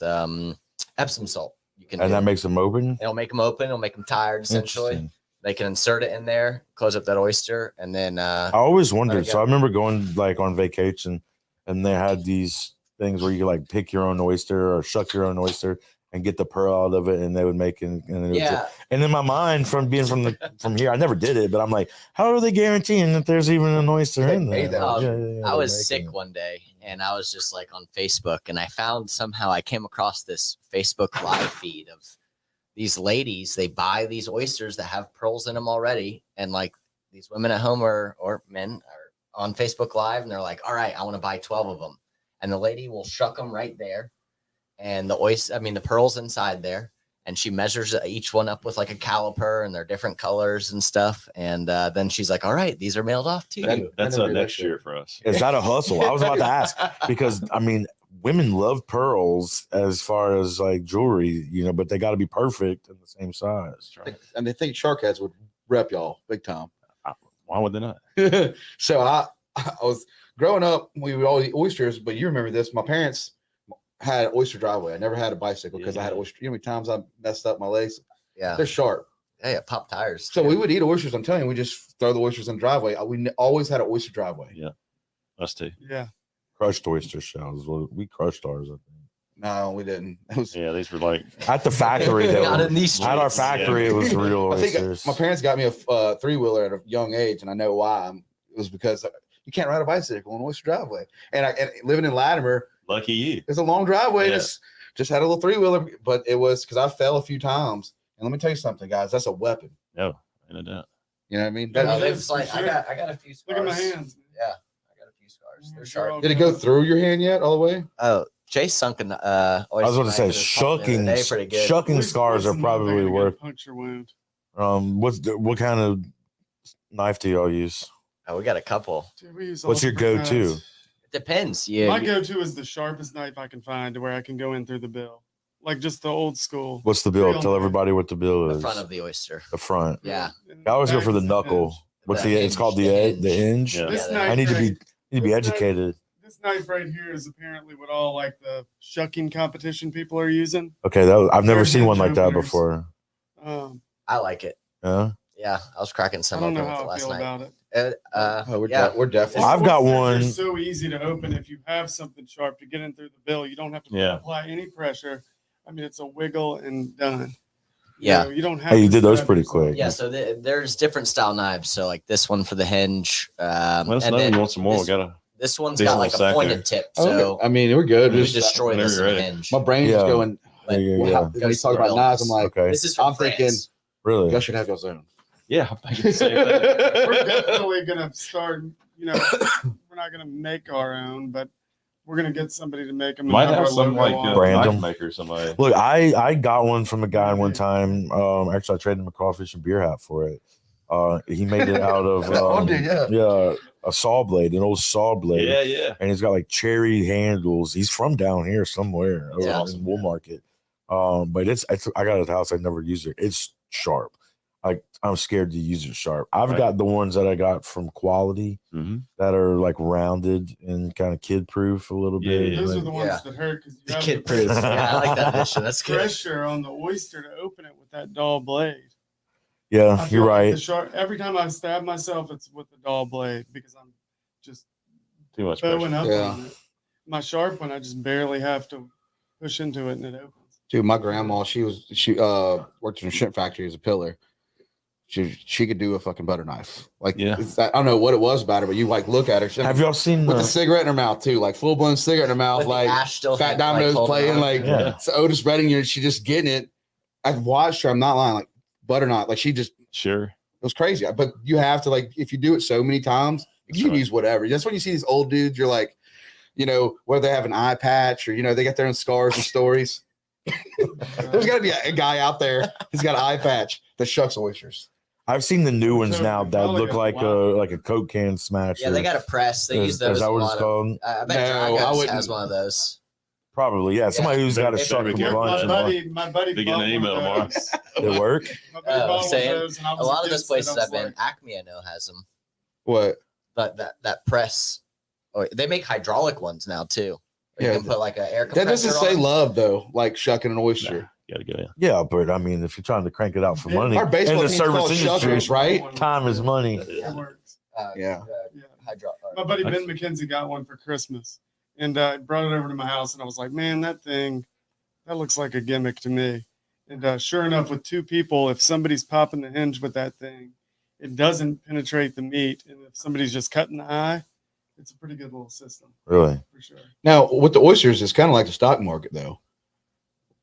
Epsom salt. You can, And that makes them open. it'll make them open. It'll make them tired. Essentially, Interesting. they can insert it in there, close up that oyster, and then I always wondered. go. So I remember going like on vacation, and they had these things where you could like pick your own oyster or shuck your own oyster and get the pearl out of it, and they would make it. And, it yeah. and in my mind, from being from here, I never did it, but I'm like, how are they guaranteeing that there's even an oyster They in made there? that. Yeah, I they're was making sick it. one day and I was just like on Facebook and I found somehow I came across this Facebook live feed of these ladies. They buy these oysters that have pearls in them already. And like these women at home or men are on Facebook Live and they're like, all right, I want to buy 12 of them. And the lady will shuck them right there. And the pearls inside there. And she measures each one up with like a caliper and they're different colors and stuff. And then she's like, all right, these are mailed off to you. That's I never did that next shit. year for us. Is that a hustle? I was about to ask because I mean, women love pearls as far as like jewelry, but they got to be perfect and the same size. And they think shark heads would rep y'all big time. Why would they not? So I was growing up, we would all eat oysters, but you remember this. My parents had an oyster driveway. I never had a bicycle because I had oyster. You know how many times I messed up my legs? Yeah. They're sharp. Yeah, pop tires. So we would eat oysters. I'm telling you, we just throw the oysters in the driveway. We always had an oyster driveway. Yeah, us too. Yeah. Crushed oyster shells. Well, we crushed ours, I think. No, we didn't. It was, Yeah, these were like At the factory, they Not were, in these at our streets. factory, it was real I think oysters. my parents got me a 3-wheeler at a young age, and I know why. It was because you can't ride a bicycle on an oyster driveway. And living in Latimer, lucky you. it's a long driveway. Yeah. Just had a little 3-wheeler, but it was because I fell a few times. And let me tell you something, guys, that's a weapon. No, in a doubt. You know what I mean? Yeah, No, it they've is, like for I sure. got a few scars. Look at my hands. Man. Yeah, I got a few scars. They're They're sharp. all Did it go good. through your hand yet, all the way? Oh, Chase sunk an I was going to say shucking At least scars are once a month, I probably gotta get a worth. puncture wound. What kind of knife do y'all use? Oh, we got a couple. Dude, we use What's all your different go-to? kinds. It depends. Yeah. My go-to is the sharpest knife I can find to where I can go in through the bill, like just the old school. What's the bill? Real Tell knife. everybody what the bill The is. front of the oyster. The front. Yeah. And I always go back for the is knuckle. hinge. What's The the? It's hinge, called the the hinge. Yeah. This Yeah. knife I need to right- be this knife- educated. This knife right here is apparently what all like the shucking competition people are using. Okay, I've never They're seen one like hinge that openers. before. I like it. Yeah. Yeah, I was cracking I some don't open know with how it I last feel night. about it. We're Yeah. definitely. I've got They're one- so easy to open if you have something sharp to get in through the bill. You don't have to Yeah. apply any pressure. I mean, it's a wiggle and done. Yeah. You don't have. Hey, you to did those stab pretty yourself. quick. Yeah, so there's different style knives. So like this one for the hinge. Let us and know then you want some more. this- We gotta. This one's Decent got like a little sack pointed there. tip. So I mean, we're good. we Just, destroy whenever this you're in a ready. hinge. my brain's Yeah. just going. But Yeah. When you goes talk to about real knives, I'm nice. like, Okay. This is from I'm thinking- France. Really? y'all should have y'all's own. Yeah, I'm thinking the same thing. We're definitely gonna start. We're not gonna make our own, but we're gonna get somebody to make them. Might have some like Brand knife them. maker. Somebody. Look, I got one from a guy one time. Actually, I traded him a crawfish and beer hat for it. He made it out of a saw blade, an old saw blade. Yeah, yeah. And he's got like cherry handles. He's from down here somewhere over Yeah. in Wool Market. But it's I got it at the house. I never used it. It's sharp. I'm scared to use it sharp. I've Right. got the ones that I got from Quality Mm-hmm. that are like rounded and kind of kid proof a little Yeah, bit. yeah. Those are Like- the ones Yeah. that hurt because you The have kid to proof. put Yeah, I like that addition. That's good. pressure on the oyster to open it with that dull blade. I yeah, feel you're like right. the sharp, every time I stab myself, it's with the dull blade because I'm just Too much bowing pressure. up Yeah. on it. My sharp one, I just barely have to push into it and it opens. Dude, my grandma, she worked in a shrimp factory as a pillar. She could do a fucking butter knife. Like, Yeah. I don't know what it was about her, but you like look at her. She Have y'all seen with the a cigarette in her mouth too, like full blown cigarette in her mouth, With the like ash still Fat hanging, Domino's holding playing, on. like Yeah. it's Otis Redding. She just getting it. I've watched her. I'm not lying. Like butter knife. Like she just Sure. it was crazy. But you have to like if you do it so many times, you can Right. use whatever. That's when you see these old dudes. You're like, whether they have an eye patch or they got their own scars and stories. There's got to be a guy out there who's got an eye patch that shucks oysters. I've seen the new ones Coke, now they that probably look got like wild. a Coke can smasher. Yeah, they got a press. They use those. Is that a what it's lot of- called? I bet No, I Dragos wouldn't. has one of those. Probably, yeah. Somebody who's got a If- shark if- and if- bunch. My buddy They get bought an one email of tomorrow. those. They work. My buddy bought one of saying, those, and I A was lot of those against it. I places was I've been, like, Acme, I know, has them. What? But that press, oh, they make hydraulic ones now too. You Yeah. can put like an air That compressor doesn't say on. love though, like shucking an oyster. Gotta go in. Yeah, but I mean, if you're trying to crank it out for money, Our baseball in the team's service called industry, Shuckers, right? time is money. It works. Yeah. Yeah. Hydro. My buddy Ben McKenzie got one for Christmas, and brought it over to my house, and I was like, man, that looks like a gimmick to me. And sure enough, with two people, if somebody's popping the hinge with that thing, it doesn't penetrate the meat. And if somebody's just cutting the eye, it's a pretty good little system Really? for sure. Now with the oysters, it's kind of like the stock market though,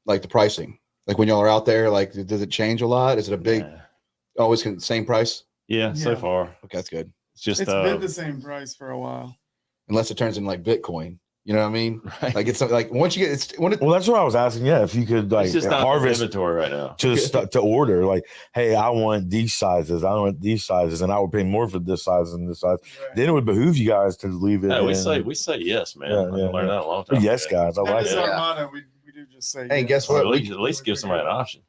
like the pricing. Like when y'all are out there, like does it change a lot? Is it a big, always same price? Yeah, so Yeah. far. Okay, that's good. It's just It's been the same price for a while. Unless it turns into like Bitcoin. You know what I mean? right. Like it's like once you get it's when it, Well, that's what I was asking. Yeah, if you could like it's just not harvest inventory right now. to order, like, hey, I want these sizes, I want these sizes, and I would pay more for this size and this size. Right. Then it would behoove you guys to leave it. No, we in- say yes, man. Yeah, I yeah, learned yeah. that a long time. yes, ago. guys. I That like is it. our Yeah. motto. We do just say. Hey, yes. guess Or what? at least give somebody an option.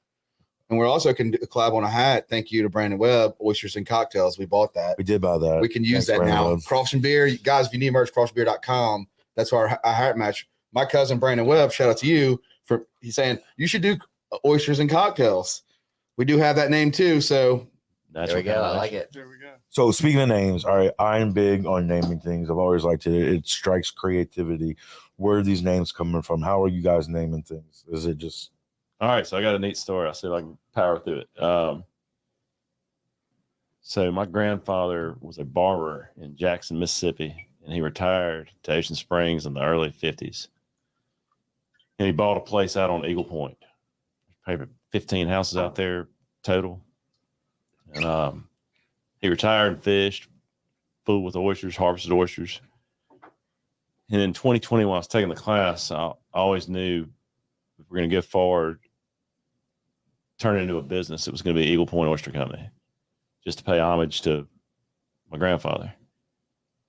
and we're also can collab on a hat. Thank you to Brandon Webb, Oysters and Cocktails. We bought that. We did buy that. We can use Thanks, that Brandon now. Webb. Crawfish and beer, guys. If you need merch, crawfishbeer.com. That's our hat match. My cousin Brandon Webb, shout out to you for he's saying you should do oysters and cocktails. We do have that name too. So There we go. I like it. There we go. So speaking of names, all right, I'm big on naming things. I've always liked it. It strikes creativity. Where are these names coming from? How are you guys naming things? Is it just All right, so I got a neat story. I'll see if I can power through it. So my grandfather was a barber in Jackson, Mississippi, and he retired to Ocean Springs in the early 50s. And he bought a place out on Eagle Point. Probably 15 houses out there total. And he retired and fished, full with oysters, harvested oysters. And in 2020, when I was taking the class, I always knew if we're going to go forward, turn it into a business, it was going to be Eagle Point Oyster Company, just to pay homage to my grandfather.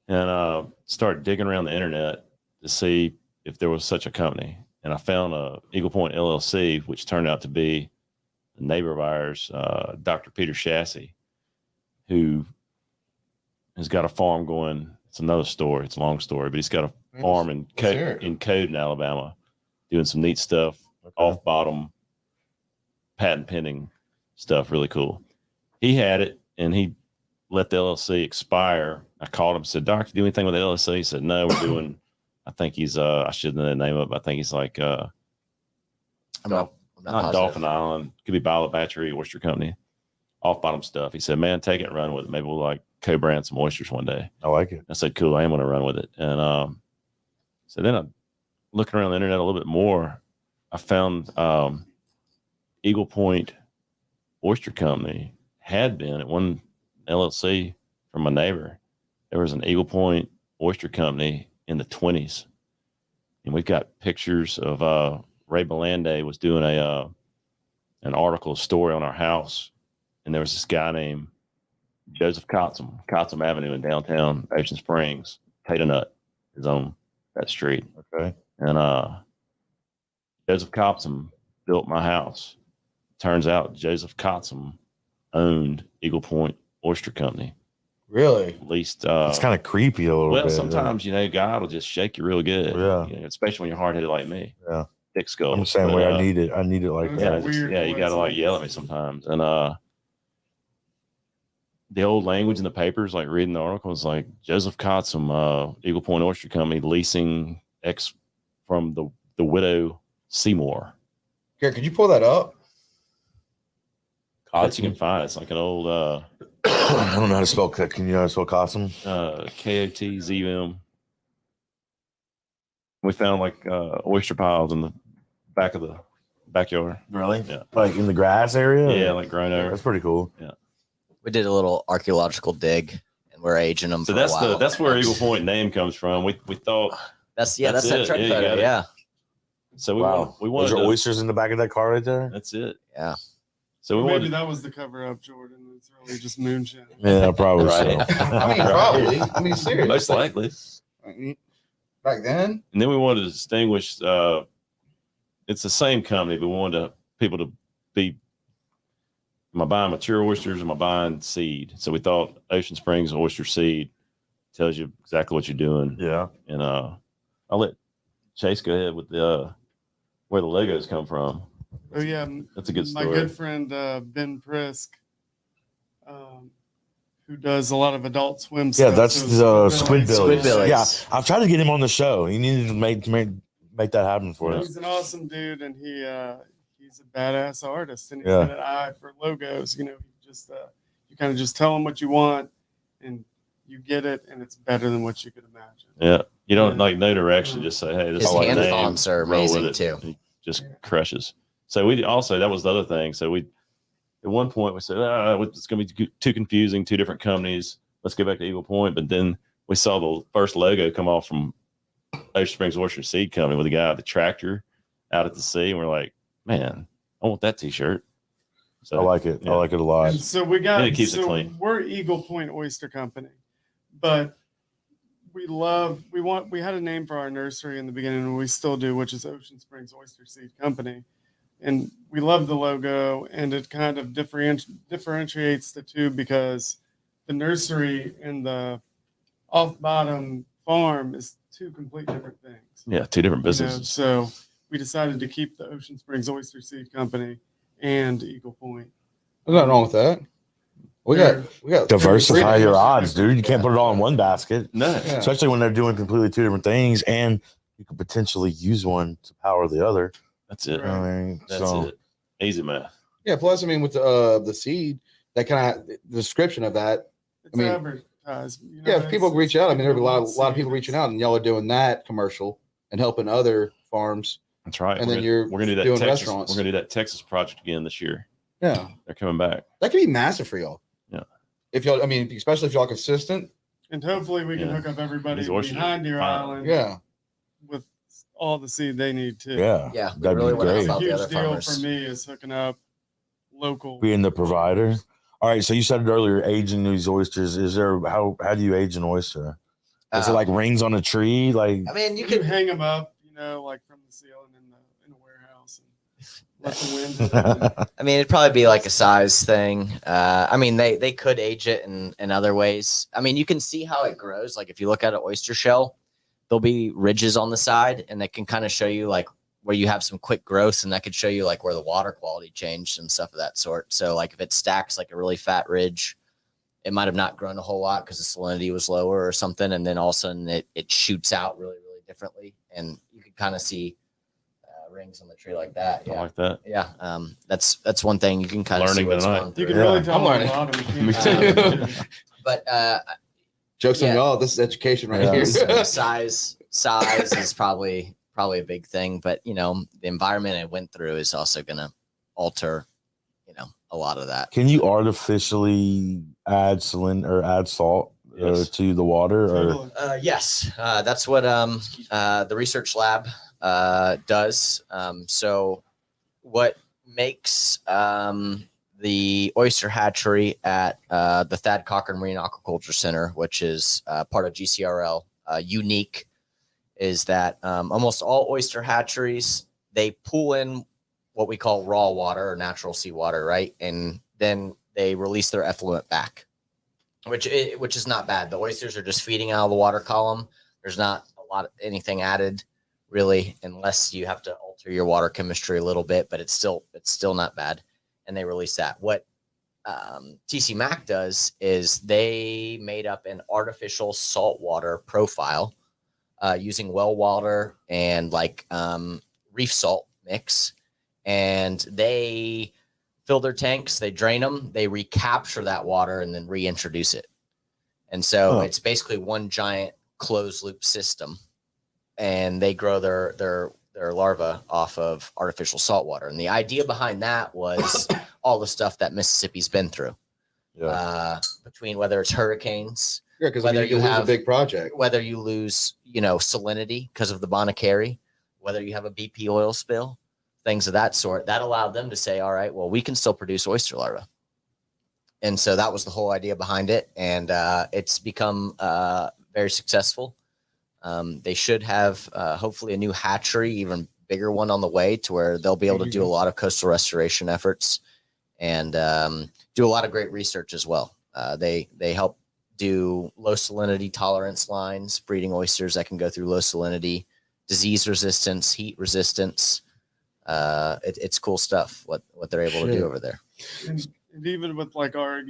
And started digging around the internet to see if there was such a company. And I found a Eagle Point LLC, which turned out to be a neighbor of ours, Dr. Peter Chassis, who has got a farm going. It's another story. It's a long story, but he's got a farm in Coden, Alabama, doing some neat stuff, off bottom, patent pending stuff. Really cool. He had it and he let the LLC expire. I called him and said, Doc, you do anything with the LLC? He said, no, we're doing, I think he's, I shouldn't know the name of it. I think he's like, I'm not positive. Dolphin Island, could be Bio Battery Oyster Company, off bottom stuff. He said, man, take it and run with it. Maybe we'll like co-brand some oysters one day. I like it. I said, cool, I am going to run with it. And so then I'm looking around the internet a little bit more. I found Eagle Point Oyster Company had been at one LLC from my neighbor. There was an Eagle Point Oyster Company in the 20s. And we've got pictures of Ray Belande was doing an article, story on our house. And there was this guy named Joseph Cotsum Avenue in downtown Ocean Springs. Tater Nut is on that street. Okay. And Joseph Cotsum built my house. Turns out Joseph Cotsum owned Eagle Point Oyster Company. really, At least It's kind of creepy a little well, bit. sometimes God will just shake you real good. Yeah. You know, especially when you're hard headed like me. Yeah. Thick skull. I'm the same But, way. I need it like Those yeah, are that. weird you gotta like yell at me sometimes. And the old language in the papers, like reading the article, was like Joseph Cotsum, Eagle Point Oyster Company, leasing X from the widow Seymour. Garrett, could you pull that up? Odds you can find. It's like an old I don't know how to spell. Can you know how to spell Cotsum? KOTZUM. We found like oyster piles in the back of the backyard. Really? Yeah. Like in the grass area? Yeah, like grown over. That's pretty cool. We did a little archaeological dig, and we're aging them. So for that's a while. that's where Eagle Point name comes from. We thought That's that's that it. truck Yeah, you photo. got it. Yeah. so. We Wow. wanted, we Was wanted there to, oysters in the back of that car right there? That's it. Yeah. So we Maybe wanted. that was the cover up, Jordan. It's really just moonshine. Yeah, probably Right. so. I mean, probably. I mean, seriously. Most likely. I mean, back then. And then we wanted to distinguish. It's the same company, but we wanted people to be. Am I buying mature oysters? Or am I buying seed? So we thought Ocean Springs oyster seed tells you exactly what you're doing. Yeah. And I'll let Chase go ahead with the where the logos come from. Oh yeah, That's a good my story. good friend Ben Prisk, who does a lot of Adult Swim. Yeah, stuff, that's so the Squidbillies. Squidbillies. Yeah, I've tried to get him on the show. He needed to make that happen for us. He's an awesome dude, and he's a badass artist, and he's Yeah. got an eye for logos. You know, you kind of just tell him what you want, and you get it, and it's better than what you could imagine. Yeah. You don't Yeah. like no direction. Just say, hey, this His is my hand name. fonts are roll with amazing, it. too. He just crushes. So we also, that was the other thing. So we, at one point we said, it's going to be too confusing, two different companies. Let's go back to Eagle Point. But then we saw the first logo come off from Ocean Springs Orchard Seed Company with a guy at the tractor out at the sea. And we're like, man, I want that t-shirt. So I like it. yeah. I like it a lot. And so we got. And it keeps it clean. We're Eagle Point Oyster Company, but we had a name for our nursery in the beginning, and we still do, which is Ocean Springs Oyster Seed Company. And we love the logo, and it kind of differentiates the two because the nursery and the off bottom farm is two complete different things. Yeah, two different You know, businesses. so we decided to keep the Ocean Springs Oyster Seed Company and Eagle Point. There's nothing wrong with that. We got Diversify freedom. your odds, dude. You can't put it all in one basket, No. Yeah. especially when they're doing completely two different things, and you could potentially use one to power the other. That's it. Right. I mean, That's so it. Easy math. Yeah. Plus, I mean, with the seed, that kind of the description of that. It's I mean, advertised. You know, Yeah, if people it's- reach out, I mean, there'll be a lot people of people reaching out, and y'all are doing that commercial and helping other farms. That's right. And we're then gonna, we're gonna do that doing Texas. restaurants. We're gonna do that Texas project again this year. Yeah, They're coming back. that could be massive for y'all. Yeah. If y'all, I mean, especially if y'all consistent. And hopefully we can Yeah. hook up everybody These oysters behind your are fine. island Yeah. with all the seed they need too. yeah, Yeah, we that'd really be went great. about the Huge other deal farmers. for me is hooking up local. Being the provider. All right, so you said it earlier, aging these oysters. Is there how do you age an oyster? Is it like rings on a tree? Like I mean, you You can could. hang them up, you know, like from the ceiling in the warehouse, and let the wind hit 'em. And I mean, it'd probably be like a size thing. I mean, they could age it in other ways. I mean, you can see how it grows. Like if you look at an oyster shell, there'll be ridges on the side, and they can kind of show you like where you have some quick growth, and that could show you like where the water quality changed and stuff of that sort. So like if it stacks like a really fat ridge, it might have not grown a whole lot because the salinity was lower or something, and then all of a sudden it shoots out really differently, and you can kind of see rings on the tree like that. I Yeah. like that. Yeah, that's one thing you can kind of see Learning what's tonight. going you through. can Yeah. really tell I'm a learning. lot of Me them. too. But Jokes Yeah. on y'all. This is education right Yeah. here. so size is probably a big thing, but you know the environment it went through is also going to alter, you know, a lot of that. can you artificially add add salt Yes. to the water? Or Totally. Yes, that's what the research lab does. So what makes the oyster hatchery at the Thad Cochran Marine Aquaculture Center, which is part of GCRL, unique, is that almost all oyster hatcheries, they pull in what we call raw water or natural seawater, right? And then they release their effluent back, which is not bad. The oysters are just feeding out of the water column. There's not a lot of anything added really, unless you have to alter your water chemistry a little bit, but it's still not bad. And they release that. What TC Mac does is they made up an artificial saltwater profile using well water and like reef salt mix. And they fill their tanks, they drain them, they recapture that water and then reintroduce it. And so it's basically one giant closed loop system. And they grow their larvae off of artificial salt water. And the idea behind that was all the stuff that Mississippi's been through. Between whether it's hurricanes, Yeah, because Whether you you lose a have- big project. whether you lose, you know, salinity because of the Bonacari, whether you have a BP oil spill, things of that sort. That allowed them to say, all right, well, we can still produce oyster larvae. And so that was the whole idea behind it. And it's become very successful. They should have hopefully a new hatchery, even bigger one on the way, to where they'll be able to do a lot of coastal restoration efforts and do a lot of great research as well. They help do low salinity tolerance lines, breeding oysters that can go through low salinity, disease resistance, heat resistance. It's cool stuff what they're able to do over there. And even with like our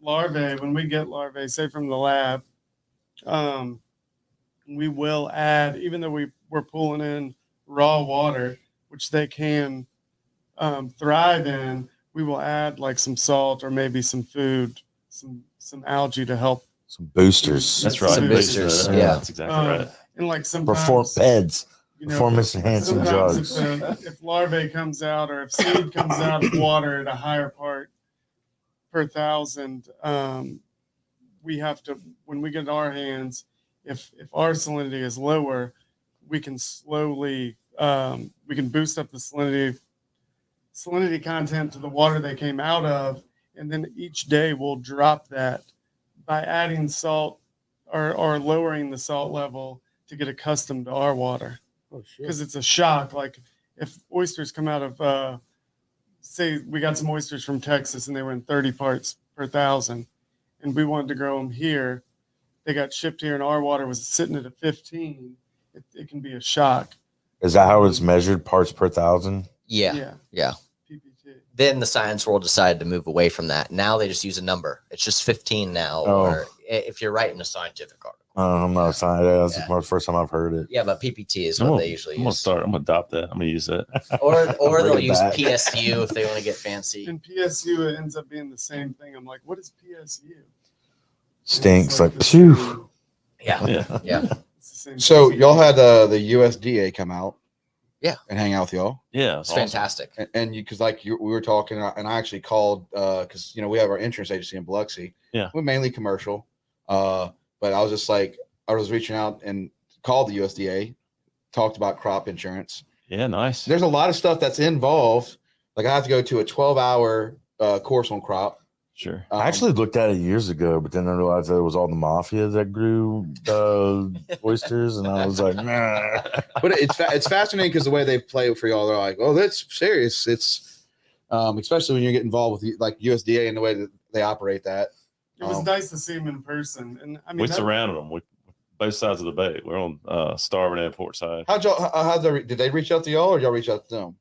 larvae, when we get larvae, say from the lab, we will add, even though we're pulling in raw water, which they can thrive in, we will add like some salt or maybe some food, some algae to help. Some boosters. That's right. Some boosters, Yeah, yeah. that's exactly right. And like sometimes Performance sometimes enhancing drugs. if larvae comes out or if seed comes out of water at a higher part per thousand, we have to, when we get in our hands, if our salinity is lower, we can slowly we can boost up the salinity content to the water they came out of, and then each day we'll drop that by adding salt or lowering the salt level to get accustomed to our water. Because it's a shock. Like if oysters come out of say we got some oysters from Texas and they were in 30 parts per thousand and we wanted to grow them here, they got shipped here and our water was sitting at a 15, it can be a shock. Is that how it's measured, parts per thousand? Yeah. PPT. Then the science world decided to move away from that. Now they just use a number. It's just 15 now. Oh. Or if you're writing a scientific article. I'm not saying that's the first time I've heard it. Yeah, but PPT is what they usually use. I'm gonna adopt that. I'm gonna use that. Or they'll Bring it use back. PSU if they want to get fancy. In PSU, it ends up being the same thing. I'm like, what is PSU? Stinks like the phew. same- Yeah. Yeah. Yeah. it's the same So thing. y'all had the USDA come out, Yeah. and hang out with y'all, Yeah. It's fantastic. and you because we were talking, and I actually called because we have our insurance agency in Biloxi. Yeah. We're mainly commercial, but I was just like I was reaching out and called the USDA, talked about crop insurance. Yeah. Nice. There's a lot of stuff that's involved. Like I have to go to a 12-hour course on crop. Sure. I actually looked at it years ago, but then I realized that it was all the mafia that grew oysters, and I was like, nah. But it's fascinating because the way they play for y'all, they're like, oh, that's serious. It's especially when you get involved with like USDA and the way that they operate that. It was nice to see him in person. And I mean, We surrounded them. Both sides of the bay. We're on starboard and port side. Did they reach out to y'all or y'all reach out to them?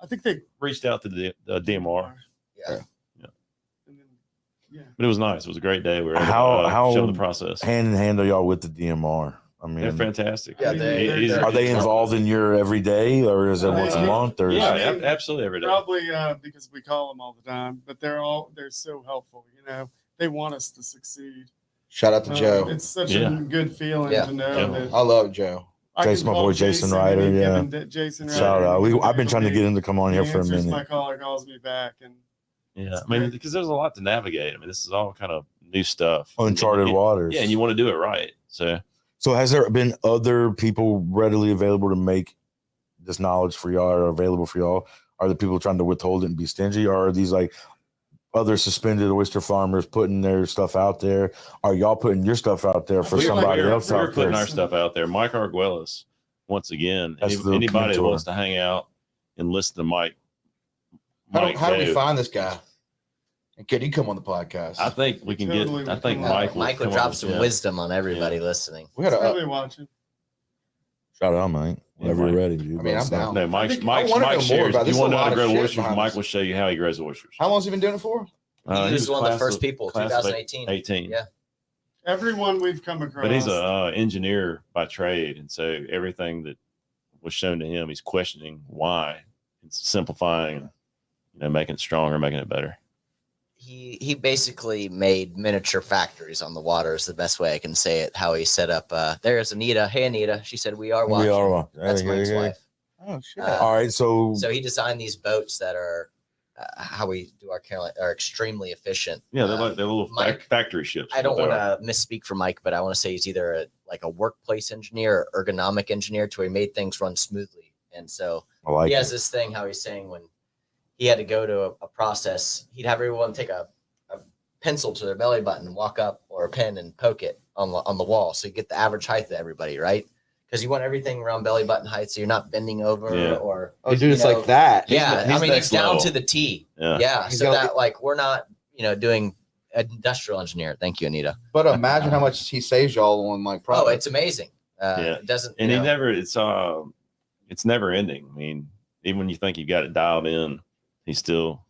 I think they Reached out to the DMR, Yeah. And then, yeah. but it was nice. It was a great day. We were able How- to how show the process. Hand in hand are y'all with the DMR? I mean, They're fantastic. Yeah, Easy- are they involved in your everyday, or is it once a month? Or Yeah, I mean, absolutely every day. Probably because we call them all the time, but they're so helpful. They want us to succeed. Shout out to Joe. It's such Yeah. a good feeling Yeah. to know Yeah. that I love Joe. I can Jason, my call boy, Jason any Ryder, yeah. given day- Jason Ryder. shout out. any I've been trying to day get of him to come on the here week. for a He answers my minute. call or calls me back, and Yeah, I mean, because there's a lot to navigate. I mean, this is all kind of new stuff, Uncharted And- waters. Yeah, and you want to do it right. So So has there been other people readily available to make this knowledge for y'all or available for y'all? Are the people trying to withhold it and be stingy? Or are these like other suspended oyster farmers putting their stuff out there? Are y'all putting your stuff out there for We were- somebody we were- else we're out putting there? our stuff out there. Mike Arguelles, once again, That's the anybody that mentor. wants to hang out and listen to Mike. How do we go, find this guy? And can he come on the podcast? I think we can Totally get. I think we can. Mike. Mike would come drop up- some yeah. wisdom on everybody listening. we had he's a. probably watching. Shout out, Mike. Whenever Mike. you're ready, dude. I mean, I'm down. No, Mike's. think- Mike's. I wanna know Mike more shares. about If this. you want to There's a know how to lot of grow shit oysters? behind Mike this. will show you how he grows oysters. How long's he been doing it for? He was one of the class first people, class of 2018. 18. Yeah. Everyone we've come across. But he's a engineer by trade, and so everything that was shown to him, he's questioning why, it's simplifying, making it stronger, making it better. He basically made miniature factories on the water is the best way I can say it. How he set up. There's Anita. Hey Anita. She said we are watching. We are. That's Mike's wife. Oh shit! All right. So So he designed these boats that are how we do our Carolina are extremely efficient. Yeah, they're like they're little Mike- factory ships. I don't They want are. to misspeak for Mike, but I want to say he's either a workplace engineer or ergonomic engineer to where he made things run smoothly And so I like he has it. this thing how he's saying when he had to go to a process, he'd have everyone take a pencil to their belly button and walk up, or a pen and poke it on the wall, so you get the average height of everybody, right? Because you want everything around belly button height, so you're not bending over Yeah. or Oh, dude, it's like that. Yeah, he's I mean, next it's down level. to the T. Yeah. Yeah, He's so got- that like we're not doing industrial engineer. Thank you, Anita. But imagine how much he saves y'all on like Oh, product. it's amazing. Yeah. It doesn't. And you he know, never. It's never ending. I mean, even when you think you got it dialed in, he's still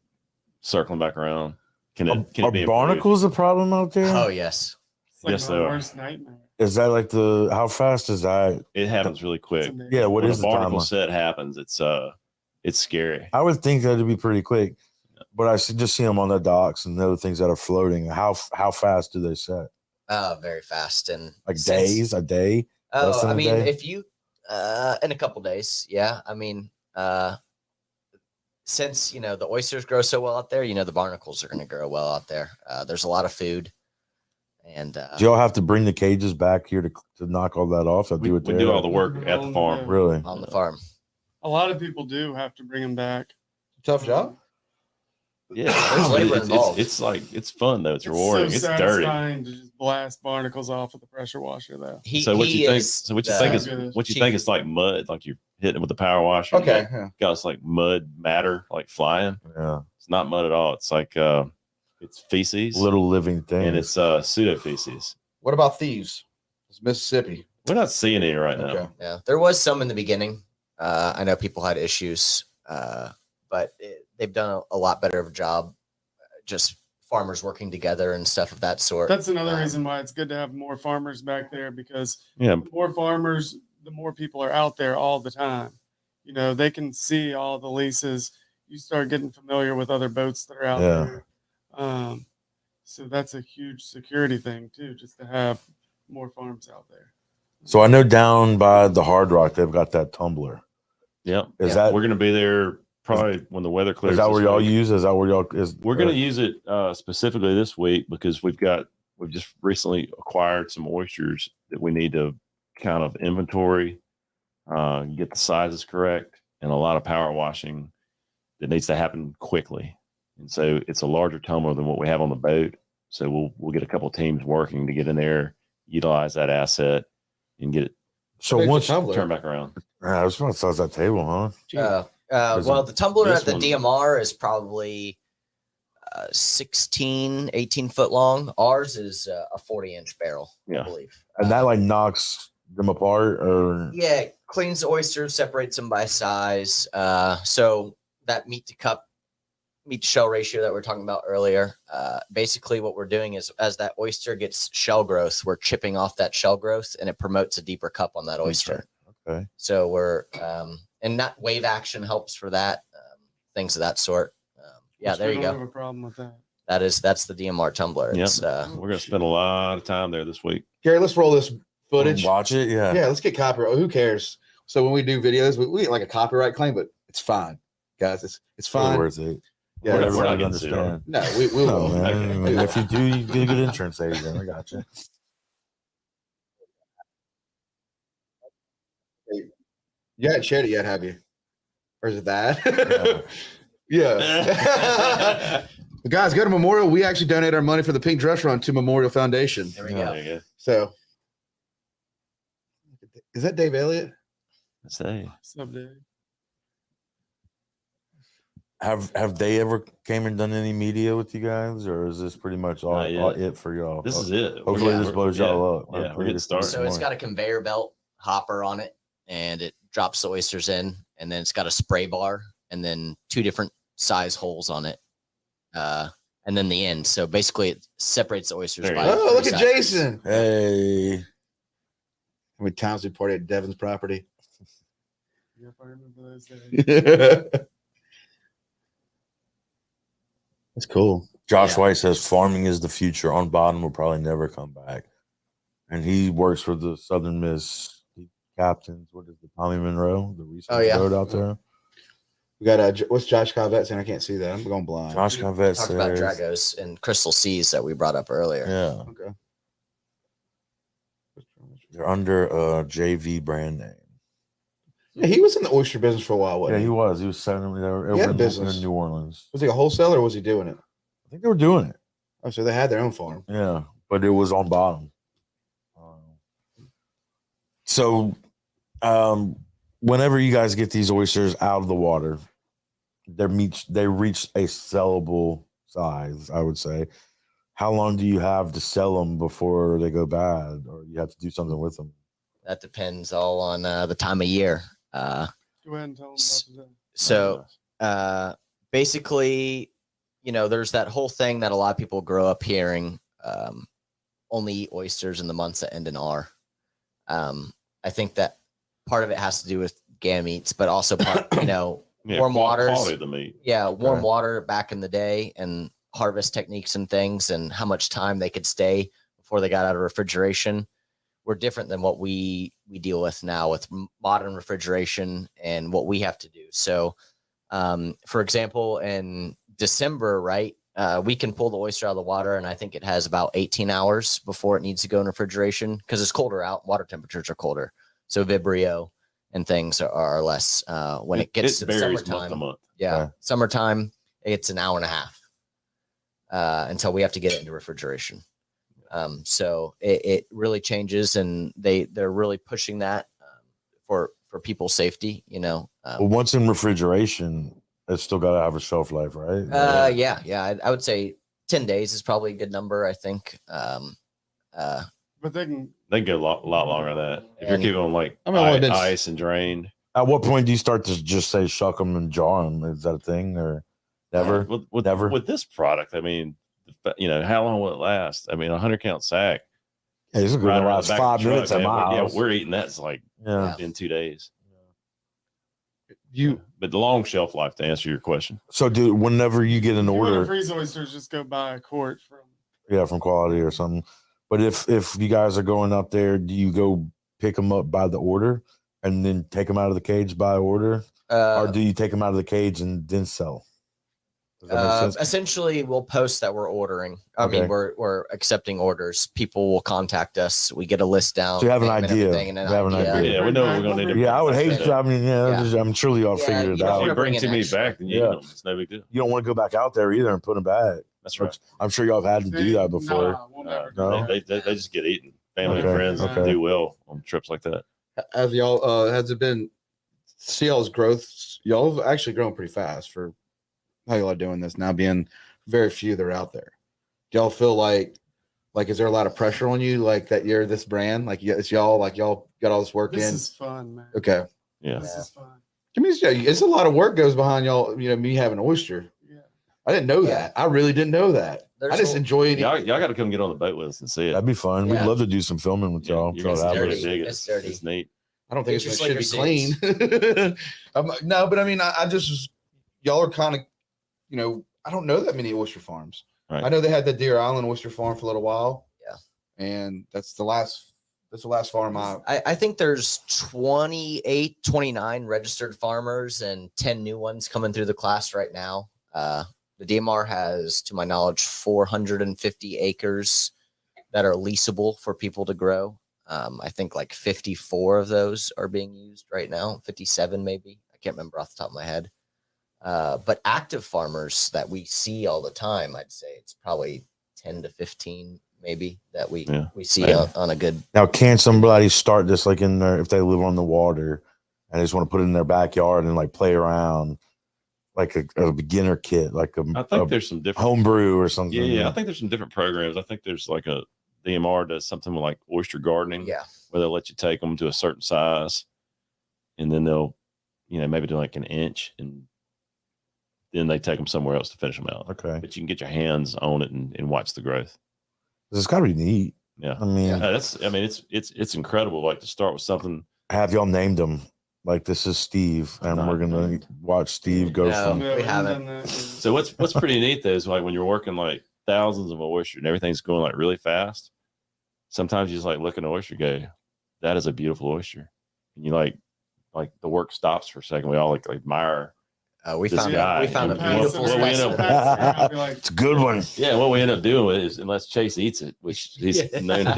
circling back around. Can it Are be improved? barnacles a problem out there? Oh yes. It's like Yes, my they are. worst nightmare. Is that like how fast is that? It happens really It's quick. amazing. Yeah, what When is a the barnacle timeline? set happens, it's scary. I would think that'd be pretty quick, but I just see them on the docks and the other things that are floating. How fast do they set? Very fast and Like since- days, a day? Less Oh, than I a mean, day? if you in a couple days, yeah. I mean, since the oysters grow so well out there, the barnacles are going to grow well out there. There's a lot of food, and Do y'all have to bring the cages back here to knock all that off? I'll We do it there. do all the work at the farm. Really? on the farm. A lot of people do have to bring them back. Tough job. Yeah, There's but labor involved. it's fun though. It's rewarding. So It's dirty. satisfying to just blast barnacles off with the pressure washer, though. So what you think? is So what you the think is good what you chief- think is like mud, like you're hitting it with the power washer. you Okay. Got, Yeah. got this like mud matter like flying. Yeah. It's not mud at all. It's like it's feces, Little living things. and it's pseudo feces. What about thieves? It's Mississippi. We're not seeing any right Okay. now. Yeah, there was some in the beginning. I know people had issues, but they've done a lot better of a job. Just farmers working together and stuff of that sort. That's another Um, reason why it's good to have more farmers back there, because Yeah, the more farmers, the more people are out there all the time. They can see all the leases. You start getting familiar with other boats that are out Yeah. there. So that's a huge security thing too, just to have more farms out there. So I know down by the Hard Rock they've got that tumbler. yeah. Is Yeah, that We're gonna be there probably when the weather clears. is that this where y'all week. use? Is that where y'all is? We're going to use it specifically this week because we've just recently acquired some oysters that we need to kind of inventory, get the sizes correct, and a lot of power washing that needs to happen quickly. And so it's a larger tumbler than what we have on the boat. So we'll get a couple teams working to get in there, utilize that asset, and get it So Big's the once tumbler? turned back around. I was about to size that table, huh? Well, the tumbler this at the one- DMR is probably 16, 18 foot long. Ours is a 40-inch barrel, Yeah. I believe. And that like knocks them apart, or Yeah, it cleans the oysters, separates them by size. So that meat to shell ratio that we are talking about earlier, basically what we're doing is as that oyster gets shell growth, we're chipping off that shell growth and it promotes a deeper cup on that oyster. okay. So we're, and that wave action helps for that, things of that sort. Yeah, Which there we you don't go. have a problem with that. That's the DMR tumbler. Yep. It's, We're going to spend a lot of time there this week. Gary, let's roll this footage. Watch it, yeah. Yeah, let's get copyright. Who cares? So when we do videos, we get like a copyright claim, but it's fine, guys. It's Totally fine. worth it. Yeah, We're it's- not Everybody getting sued, are we? understand. no, we No, will. man. Okay. If you do, you get a good insurance agent. I got you. You haven't shared it yet, have you? Or is it that? Yeah. Guys, go to Memorial. We actually donate our money for the Pink Dress Run to Memorial Foundation. there we Yeah. go. There you go. So, is that Dave Elliott? Let's say. Someday. Have they ever came and done any media with you guys, or is this pretty much all Not yet. it for y'all? This is it. Hopefully, Yeah, this blows y'all up. Yeah, we're Hopefully getting this started. blows So it's more. got a conveyor belt hopper on it and it drops the oysters in, and then it's got a spray bar and then two different size holes on it. And then the end. So basically it separates the oysters There you by go. Oh, look three at sizes. Jason. Hey, How many times we party at Devin's property? Yep, I remember those days. That's cool. Josh Yeah. White says farming is the future. On bottom will probably never come back, and he works for the Southern Miss captains. What is the Tommy Monroe, the research Oh, yeah. road out there? We got what's Josh Covet saying? I can't see that. I'm going blind. Josh Convet Talked about says, Dragos and Crystal Seas that we brought up earlier. yeah, Okay. they're under a JV brand name. Yeah, he was in the oyster business for a while, Yeah, wasn't he he? was. He was selling it over He had a in business. New Orleans. Was he a wholesaler or was he doing it? I think they were doing it. Oh, so they had their own farm. Yeah, but it was on bottom. So, whenever you guys get these oysters out of the water, they reach a sellable size, I would say. How long do you have to sell them before they go bad, or you have to do something with them? That depends all on the time of year. Go ahead and tell them about the So basically, there's that whole thing that a lot of people grow up hearing, only eat oysters in the months that end in R. I think that part of it has to do with gametes, but also warm waters. Quality of the meat. Yeah, warm water back in the day and harvest techniques and things and how much time they could stay before they got out of refrigeration were different than what we deal with now with modern refrigeration and what we have to do. So, for example, in December, right, we can pull the oyster out of the water, and I think it has about 18 hours before it needs to go in refrigeration because it's colder out. Water temperatures are colder. So Vibrio and things are less when it gets to the summertime. Month to month. Yeah, Okay. summertime, it's an hour and a half until we have to get it into refrigeration. So it really changes, and they're really pushing that for people's safety. But once in refrigeration, it's still got to have a shelf life, right? Yeah. I would say 10 days is probably a good number. I think. But they can go a lot longer than that. If you're And- keeping them like only been ice and drained. At what point do you start to just say shuck them and jar them? Is that a thing or never? Never? With this product, I mean, how long will it last? I mean, a 100-count sack. Hey, this is going right to around last the back of 5 the truck, minutes at man. my house. We're eating that's like Yeah. in 2 days. You But the long shelf life, to answer your question. So, dude, whenever you get an you want to order, freeze oysters, just go buy a quart from. yeah, from Quality or something. But if you guys are going up there, do you go pick them up by the order and then take them out of the cage by order, or do you take them out of the cage and then sell? Does that make sense? Essentially, we'll post that we're ordering. I Okay. mean, we're accepting orders. People will contact us. We get a list down. So you have an name and idea. everything, and You have an idea. Yeah, we know we're gonna need to. Yeah, I would hate to. I mean, Yeah. I'm sure y'all Yeah, figured it you don't out. If you wanna bring bring too in many extra. back, then you Yeah. eat them. It's no big deal. You don't want to go back out there either and put them back. That's right. I'm sure y'all have had to do that before. Nah, we'll never do No? that. They just get eaten. Family Okay, and friends okay. do well on trips like that. have y'all has it been see y'all's growth? Y'all have actually grown pretty fast for how y'all are doing this now, being very few that are out there. Do y'all feel like is there a lot of pressure on you, like that you're this brand, like it's y'all got all this work This in? is fun, man. Okay, Yeah. This is fun. I mean, it's a lot of work goes behind y'all. Me having an oyster. Yeah. I didn't know Yeah. that. I really didn't know that. There's I just a- enjoy it. Y'all got to come get on the boat with us and see it. That'd be fun. Yeah. We'd love to do some filming with y'all. You're Y'all gonna have really us. dig it. It's dirty. It's neat. I don't think It's it just should like be your clean. No, but I mean, I just y'all are kind of, I don't know that many oyster farms. Right. I know they had the Deer Island oyster farm for a little while. Yeah. And that's the last farm I think there's 28, 29 registered farmers and 10 new ones coming through the class right now. The DMR has, to my knowledge, 450 acres that are leasable for people to grow. I think like 54 of those are being used right now, 57 maybe. I can't remember off the top of my head. But active farmers that we see all the time, I'd say it's probably 10 to 15 maybe that we see Yeah. on a good. Now, can somebody start this like in there if they live on the water and they just want to put it in their backyard and like play around, like a beginner kit, like I a think there's some different homebrew or something? Yeah, I think there's some different programs. I think there's like a DMR does something with like oyster gardening, Yeah. where they'll let you take them to a certain size, and then they'll, maybe do like an inch, and then they take them somewhere else to finish them out. Okay. But you can get your hands on it and watch the growth. It's got to be neat. Yeah, I mean, it's incredible. Like to start with something. have y'all named them? Like, this is Steve, and Not we're going to named. watch Steve go No. from. Yeah, We we've haven't. done that, yeah. So what's pretty neat though is like when you're working like thousands of oyster and everything's going like really fast. Sometimes you just like look at an oyster, and go, that is a beautiful oyster, and you like the work stops for a second. We all like admire. We This found guy, we found a and beautiful what we end specimen. up- It's a good one. Yeah, what we end up doing with it is, unless Chase eats it, which he's known to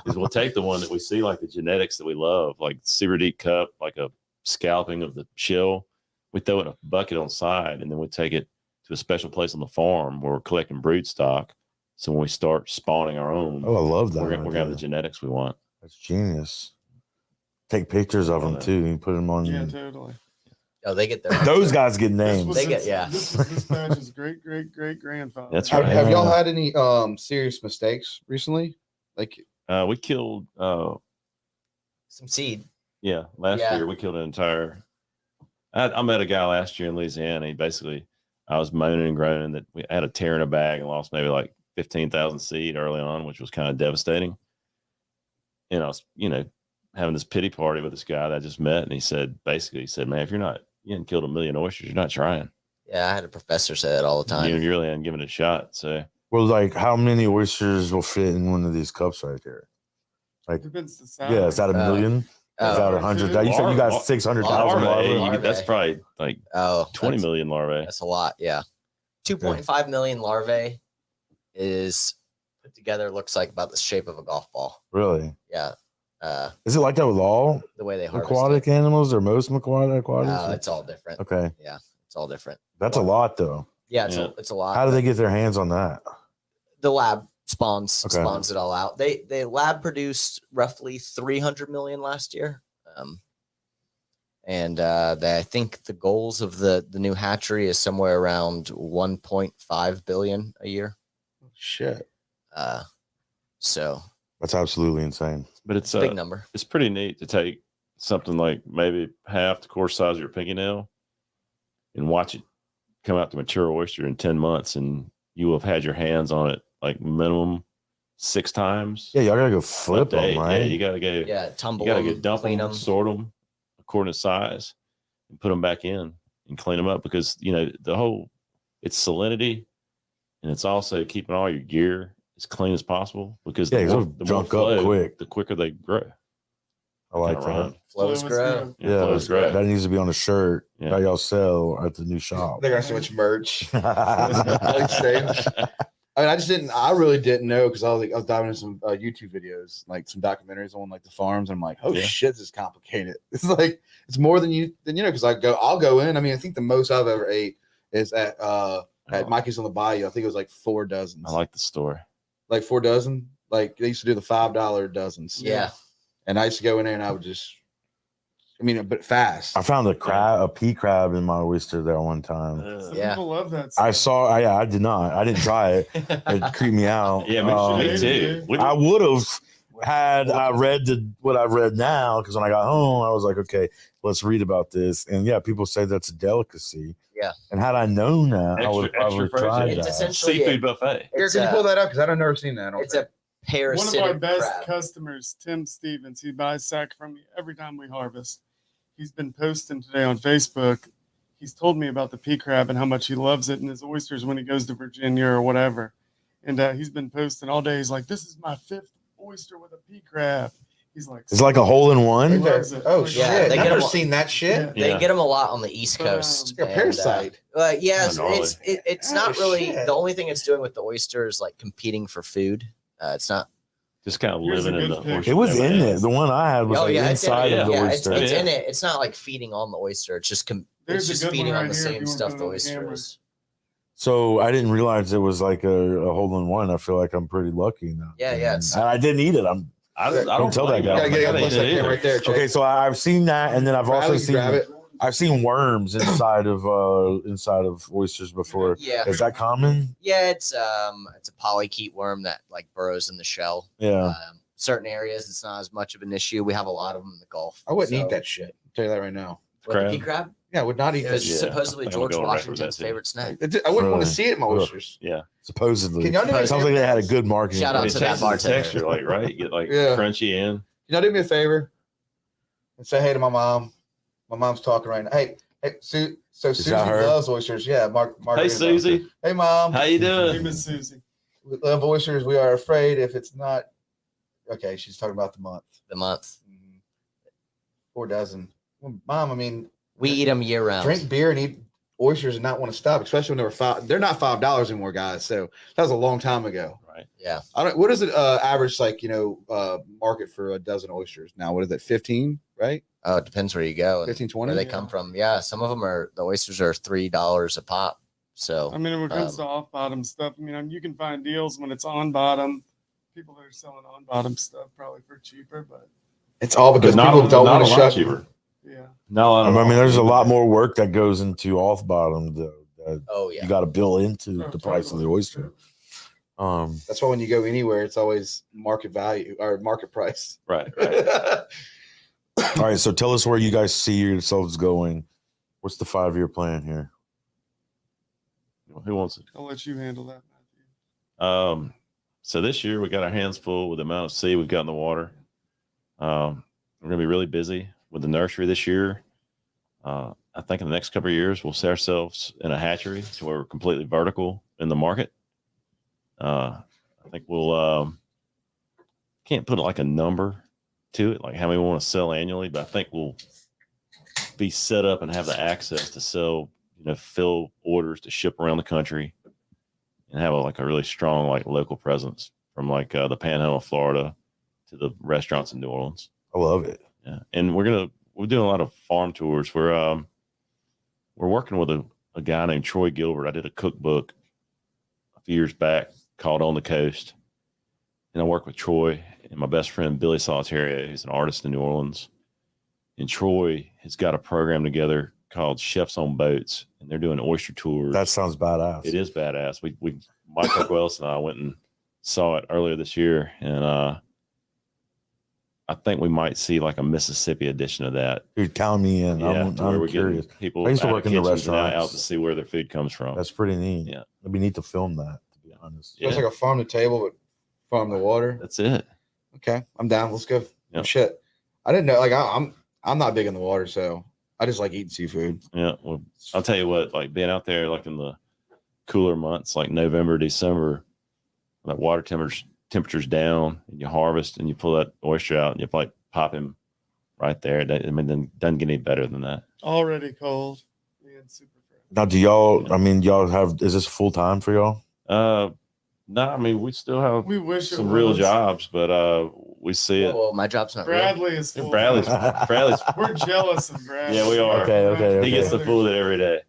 do, is we'll take the one that we see like the genetics that we love, like super deep cup, like a scalping of the shell, we throw it in a bucket on side, and then we take it to a special place on the farm where we're collecting brood stock. So when we start spawning our own, Oh, I love that. we're gonna have the idea. genetics we want. That's genius. Take pictures of them too and put them on. Yeah, totally. Oh, they get their Those guys get This names. was They get- yeah. This was this batch's great grandfather. That's Have, right. have y'all had any serious mistakes recently? Like, We killed, some seed. last Yeah. year we killed an entire. I met a guy last year in Louisiana. He basically, I was moaning and groaning that we had a tear in a bag and lost maybe like 15,000 seed early on, which was kind of devastating. And I was, having this pity party with this guy that I just met, and he said, man, if you hadn't killed 1 million oysters, you're not trying. Yeah, I had a professor say that all the time. You really hadn't given it a shot. So Well, like how many oysters will fit in one of these cups right there? Like, Depends the size. yeah, is that a million? Is that 100? You said you got 600,000 larvae, larvae. that's probably like Oh, 20 that's- million larvae. That's a lot. Yeah. 2.5 million larvae is put together, looks like about the shape of a golf ball. Really? Yeah. Is it like that with all The way they harvest aquatic it. animals or most aquatics? It's all different. Okay, It's all different. that's a lot though. Yeah, Yeah. it's a lot. How do they get their hands on that? The lab spawns Okay. it all out. They lab produced roughly 300 million last year. I think the goals of the new hatchery is somewhere around 1.5 billion a year. shit. So That's absolutely insane. But it's big number. it's pretty neat to take something like maybe half the course size of your pinky nail and watch it come out to mature oyster in 10 months, and you will have had your hands on it like minimum 6 times. Yeah, y'all gotta go Up flip to them, 8. right? Yeah, you gotta go. Yeah, tumble You gotta them, go dump clean them, them. sort them according to size, and put them back in and clean them up, because it's salinity, and it's also keeping all your gear as clean as possible, because Yeah, 'cause the it'll more junk up flow, quick. the quicker they grow. I like Kinda that. rhyme. Flows grow. Yeah, flows grow. that needs to be on a shirt Yeah. that y'all sell at the new shop. They got so much merch. yeah, I really didn't know, because I was diving into some YouTube videos, like some documentaries on like the farms. And I'm like, oh Yeah. shit, this is complicated. It's like, it's more than you know, because I'll go in. I mean, I think the most I've ever ate is at Mikey's on the Bayou. I think it was like 4 dozens. I like the story. Like 4 dozen. Like they used to do the $5 dozens. Yeah. And I used to go in there and I would just, but fast. I found a pea crab in my oyster there one time. Some Yeah. people love that. I stuff. saw. I did not. I didn't try it. It creeped me out. Yeah, me too. I would have had I read what I read now, because when I got home, I was like, okay, let's read about this. And yeah, people say that's a delicacy. Yeah. And had I known that, I would have extra probably tried protein. It's that. essentially Seafood buffet. Here, It's can you a- pull that up? Because I've never seen that. I don't It's think. a parasitic One of our best crab. customers, Tim Stevens, he buys sack from me every time we harvest. He's been posting today on Facebook. He's told me about the pea crab and how much he loves it and his oysters when he goes to Virginia or whatever. And he's been posting all day. He's like, "This is my 5th oyster with a pea crab." He's like, It's like a hole in Right one. there. loves it. Oh Yeah, shit! they get Never them- seen that shit. They Yeah. get them a lot on the East But, Coast. Like a parasite. Yeah, Oh, gnarly. it's Oh, not really shit. the only thing it's doing with the oyster is like competing for food. It's not. Just kind of Here's a living in good the picture. oyster It was in every it. day. The one I had was Oh like yeah, inside of the yeah, oyster. it's Yeah. in it. It's not like feeding on the oyster. It's just There's a it's just good one feeding on right the here if same you wanna stuff put it the on the oyster camera. is. So I didn't realize it was like a hole in one. I feel like I'm pretty lucky now. Yeah, yeah, it's- And I didn't eat it. I Don't tell that guy. Gotta get I it didn't close that either. camera right there. Jake. Okay, so I've seen that, and then I've also Riley, seen grab it. I've seen worms inside of oysters before. Yeah, Is that common? yeah. It's a polychaete worm that like burrows in the shell. Yeah. Certain areas it's not as much of an issue. We have a lot of them in the Gulf. I wouldn't So- eat that shit. I'll tell you that right now. What, the Crab? pea crab? Yeah, I would not eat It that was shit. Yeah, supposedly I think I'm George going right with Washington's that, too. favorite snack. I wouldn't want to Really? see it in my Ugh. oysters. Yeah. Supposedly. Can y'all do me a Sounds like favor? they had a good marketing. Shout out It to plan. that changes the bartender. texture, like, right? You get like Yeah. crunchy in. Can y'all do me a favor and say hey to my mom? My mom's talking right now. Hey, so Susie that her? loves oysters. Yeah, Mark. Hey, Susie. Hey, mom. How you Hey, doing? Miss Susie. We love oysters. We are afraid if it's not. Okay, she's talking about the month. The month 4 dozen. Well, Mom, I mean, we eat them year round. drink beer and eat oysters and not want to stop, especially when they were $5. They're not $5 anymore, guys. So that was a long time ago. Right. Right. Yeah. I don't. What is it? Average, like market for a dozen oysters now? What is it? 15, right? Oh, it depends where you go. And 15, 20? where they Yeah. come from. Yeah. Some of them the oysters are $3 a pop. So I mean, when it comes to off bottom stuff, I mean, you can find deals when it's on bottom. People that are selling on bottom stuff probably for cheaper, but It's all because But people don't not want a to lot shuck. cheaper. yeah. Not a lot I at mean, all. there's a lot more work that goes into off bottom though. That oh yeah. you got to build into Oh, the price of the totally. oyster. That's why when you go anywhere, it's always market value or market price. Right. All right, so tell us where you guys see yourselves going. What's the 5-year plan here? Who wants it? I'll let you handle that, Matthew. So this year we got our hands full with the amount of sea we've got in the water. We're going to be really busy with the nursery this year. I think in the next couple of years we'll set ourselves in a hatchery to where we're completely vertical in the market. I think we'll can't put like a number to it, like how many we want to sell annually, but I think we'll be set up and have the access to sell, fill orders to ship around the country and have a really strong local presence from the Panhandle of Florida to the restaurants in New Orleans. I love it. Yeah, and we're doing a lot of farm tours. We're working with a guy named Troy Gilbert. I did a cookbook a few years back called On the Coast, and I work with Troy and my best friend Billy Solitario, who's an artist in New Orleans. And Troy has got a program together called Chefs on Boats, and they're doing oyster tours. That sounds badass. It is badass. We Michael Wells and I went and saw it earlier this year, and I think we might see a Mississippi edition of that. Dude, count me in. Yeah, I'm to where we're curious. getting people I used to out work of in the kitchens and restaurants. out to see where their food comes from. That's pretty neat. Yeah. It'd be neat to film that, to be honest. So it's like a farm to table, but farm to water. That's it. Okay, I'm down. Let's go. Yep. Shit, I didn't know. I'm not big in the water, so I just like eating seafood. Yeah. Well, I'll tell you what, being out there, in the cooler months, like November, December, water temperature's down, and you harvest and you pull that oyster out and you pop him right there. Then doesn't get any better than that. Already cold and super fresh. Now, do y'all, y'all is this full time for y'all? No, we still have We wish some it real was. jobs, but we see it. Well, my job's not real. Bradley is full. Bradley's We're jealous of Bradley. Yeah, we are. Okay. He gets the food every day.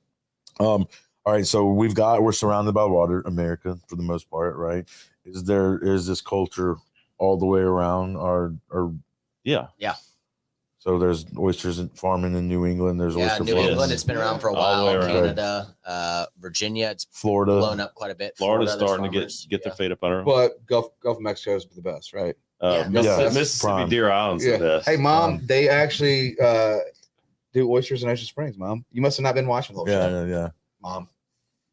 All right, so we're surrounded by water, America for the most part, right? Is this culture all the way around our Yeah. so there's oysters farming in New England, there's Yeah, oyster New farming England, it's been around for a All the while. way around. Canada, Virginia, it's Florida. blown up quite a bit. Florida's Florida, there's starting to farmers. get their feet up under them. But Gulf of Mexico is the best, right? Yeah. Mississippi Prime. Deer Island's the best. Hey, Mom, they actually do oysters in Ocean Springs. Mom, you must have not been watching the whole show, Yeah. Mom.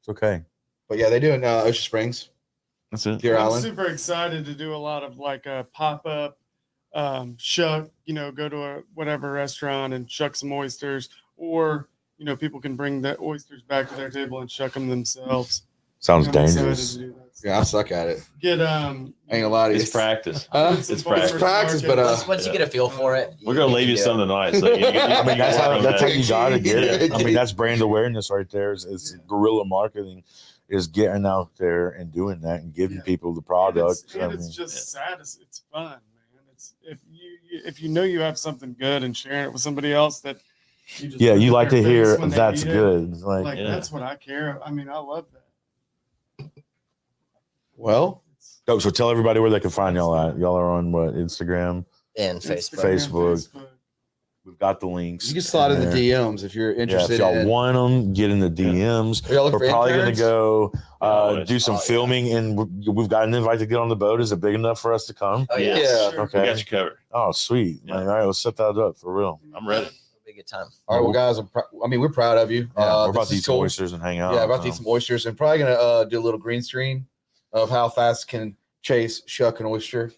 It's okay. But yeah, they do in Ocean Springs, That's it. Deer I'm Island. super excited to do a lot of a pop-up shuck, go to a whatever restaurant and shuck some oysters, or people can bring the oysters back to their table and shuck them themselves. Sounds I'm excited dangerous. to do that. Yeah, I suck at it. Get I ain't gonna lie to you. It's practice. It's practice, but Once you get a feel for it, We're gonna leave you some tonight. So That's how you gotta get it. Yeah. That's brand awareness right there. Is guerrilla marketing, is getting out there and doing that and giving people the product. It's just sad. It's fun, man. It's if you have something good and sharing it with somebody else that you just Yeah, look you at like their to hear face when they that's eat it. good. Like Yeah. that's what I care. I love that. Well, So tell everybody where they can find y'all at. Y'all are on what, Instagram? and Facebook. Facebook. We've got the links. you can slide in the there. DMs if you're Yeah, interested. if y'all in want them, get in the DMs. Are y'all looking We're for probably going to interns? go Oh, do some yeah. filming, and we've got an invite to get on the boat. Is it big enough for us to come? Oh yeah, Yeah. Sure. Okay. We got you covered. Oh, sweet. Yeah. All right, let's set that up for real. I'm ready. It'll be a good time. All right, well, guys, we're proud of you. Yeah, we're about this to is eat some cool. oysters and hang out. Yeah, about to so. eat some oysters, and probably gonna do a little green screen of how fast can Chase shuck an oyster.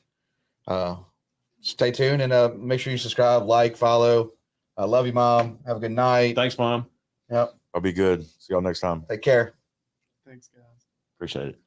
Stay tuned and make sure you subscribe, like, follow. I love you, Mom. Have a good night. Thanks, Mom. Yep. I'll be good. See y'all next time. Take care. Thanks, guys. Appreciate it.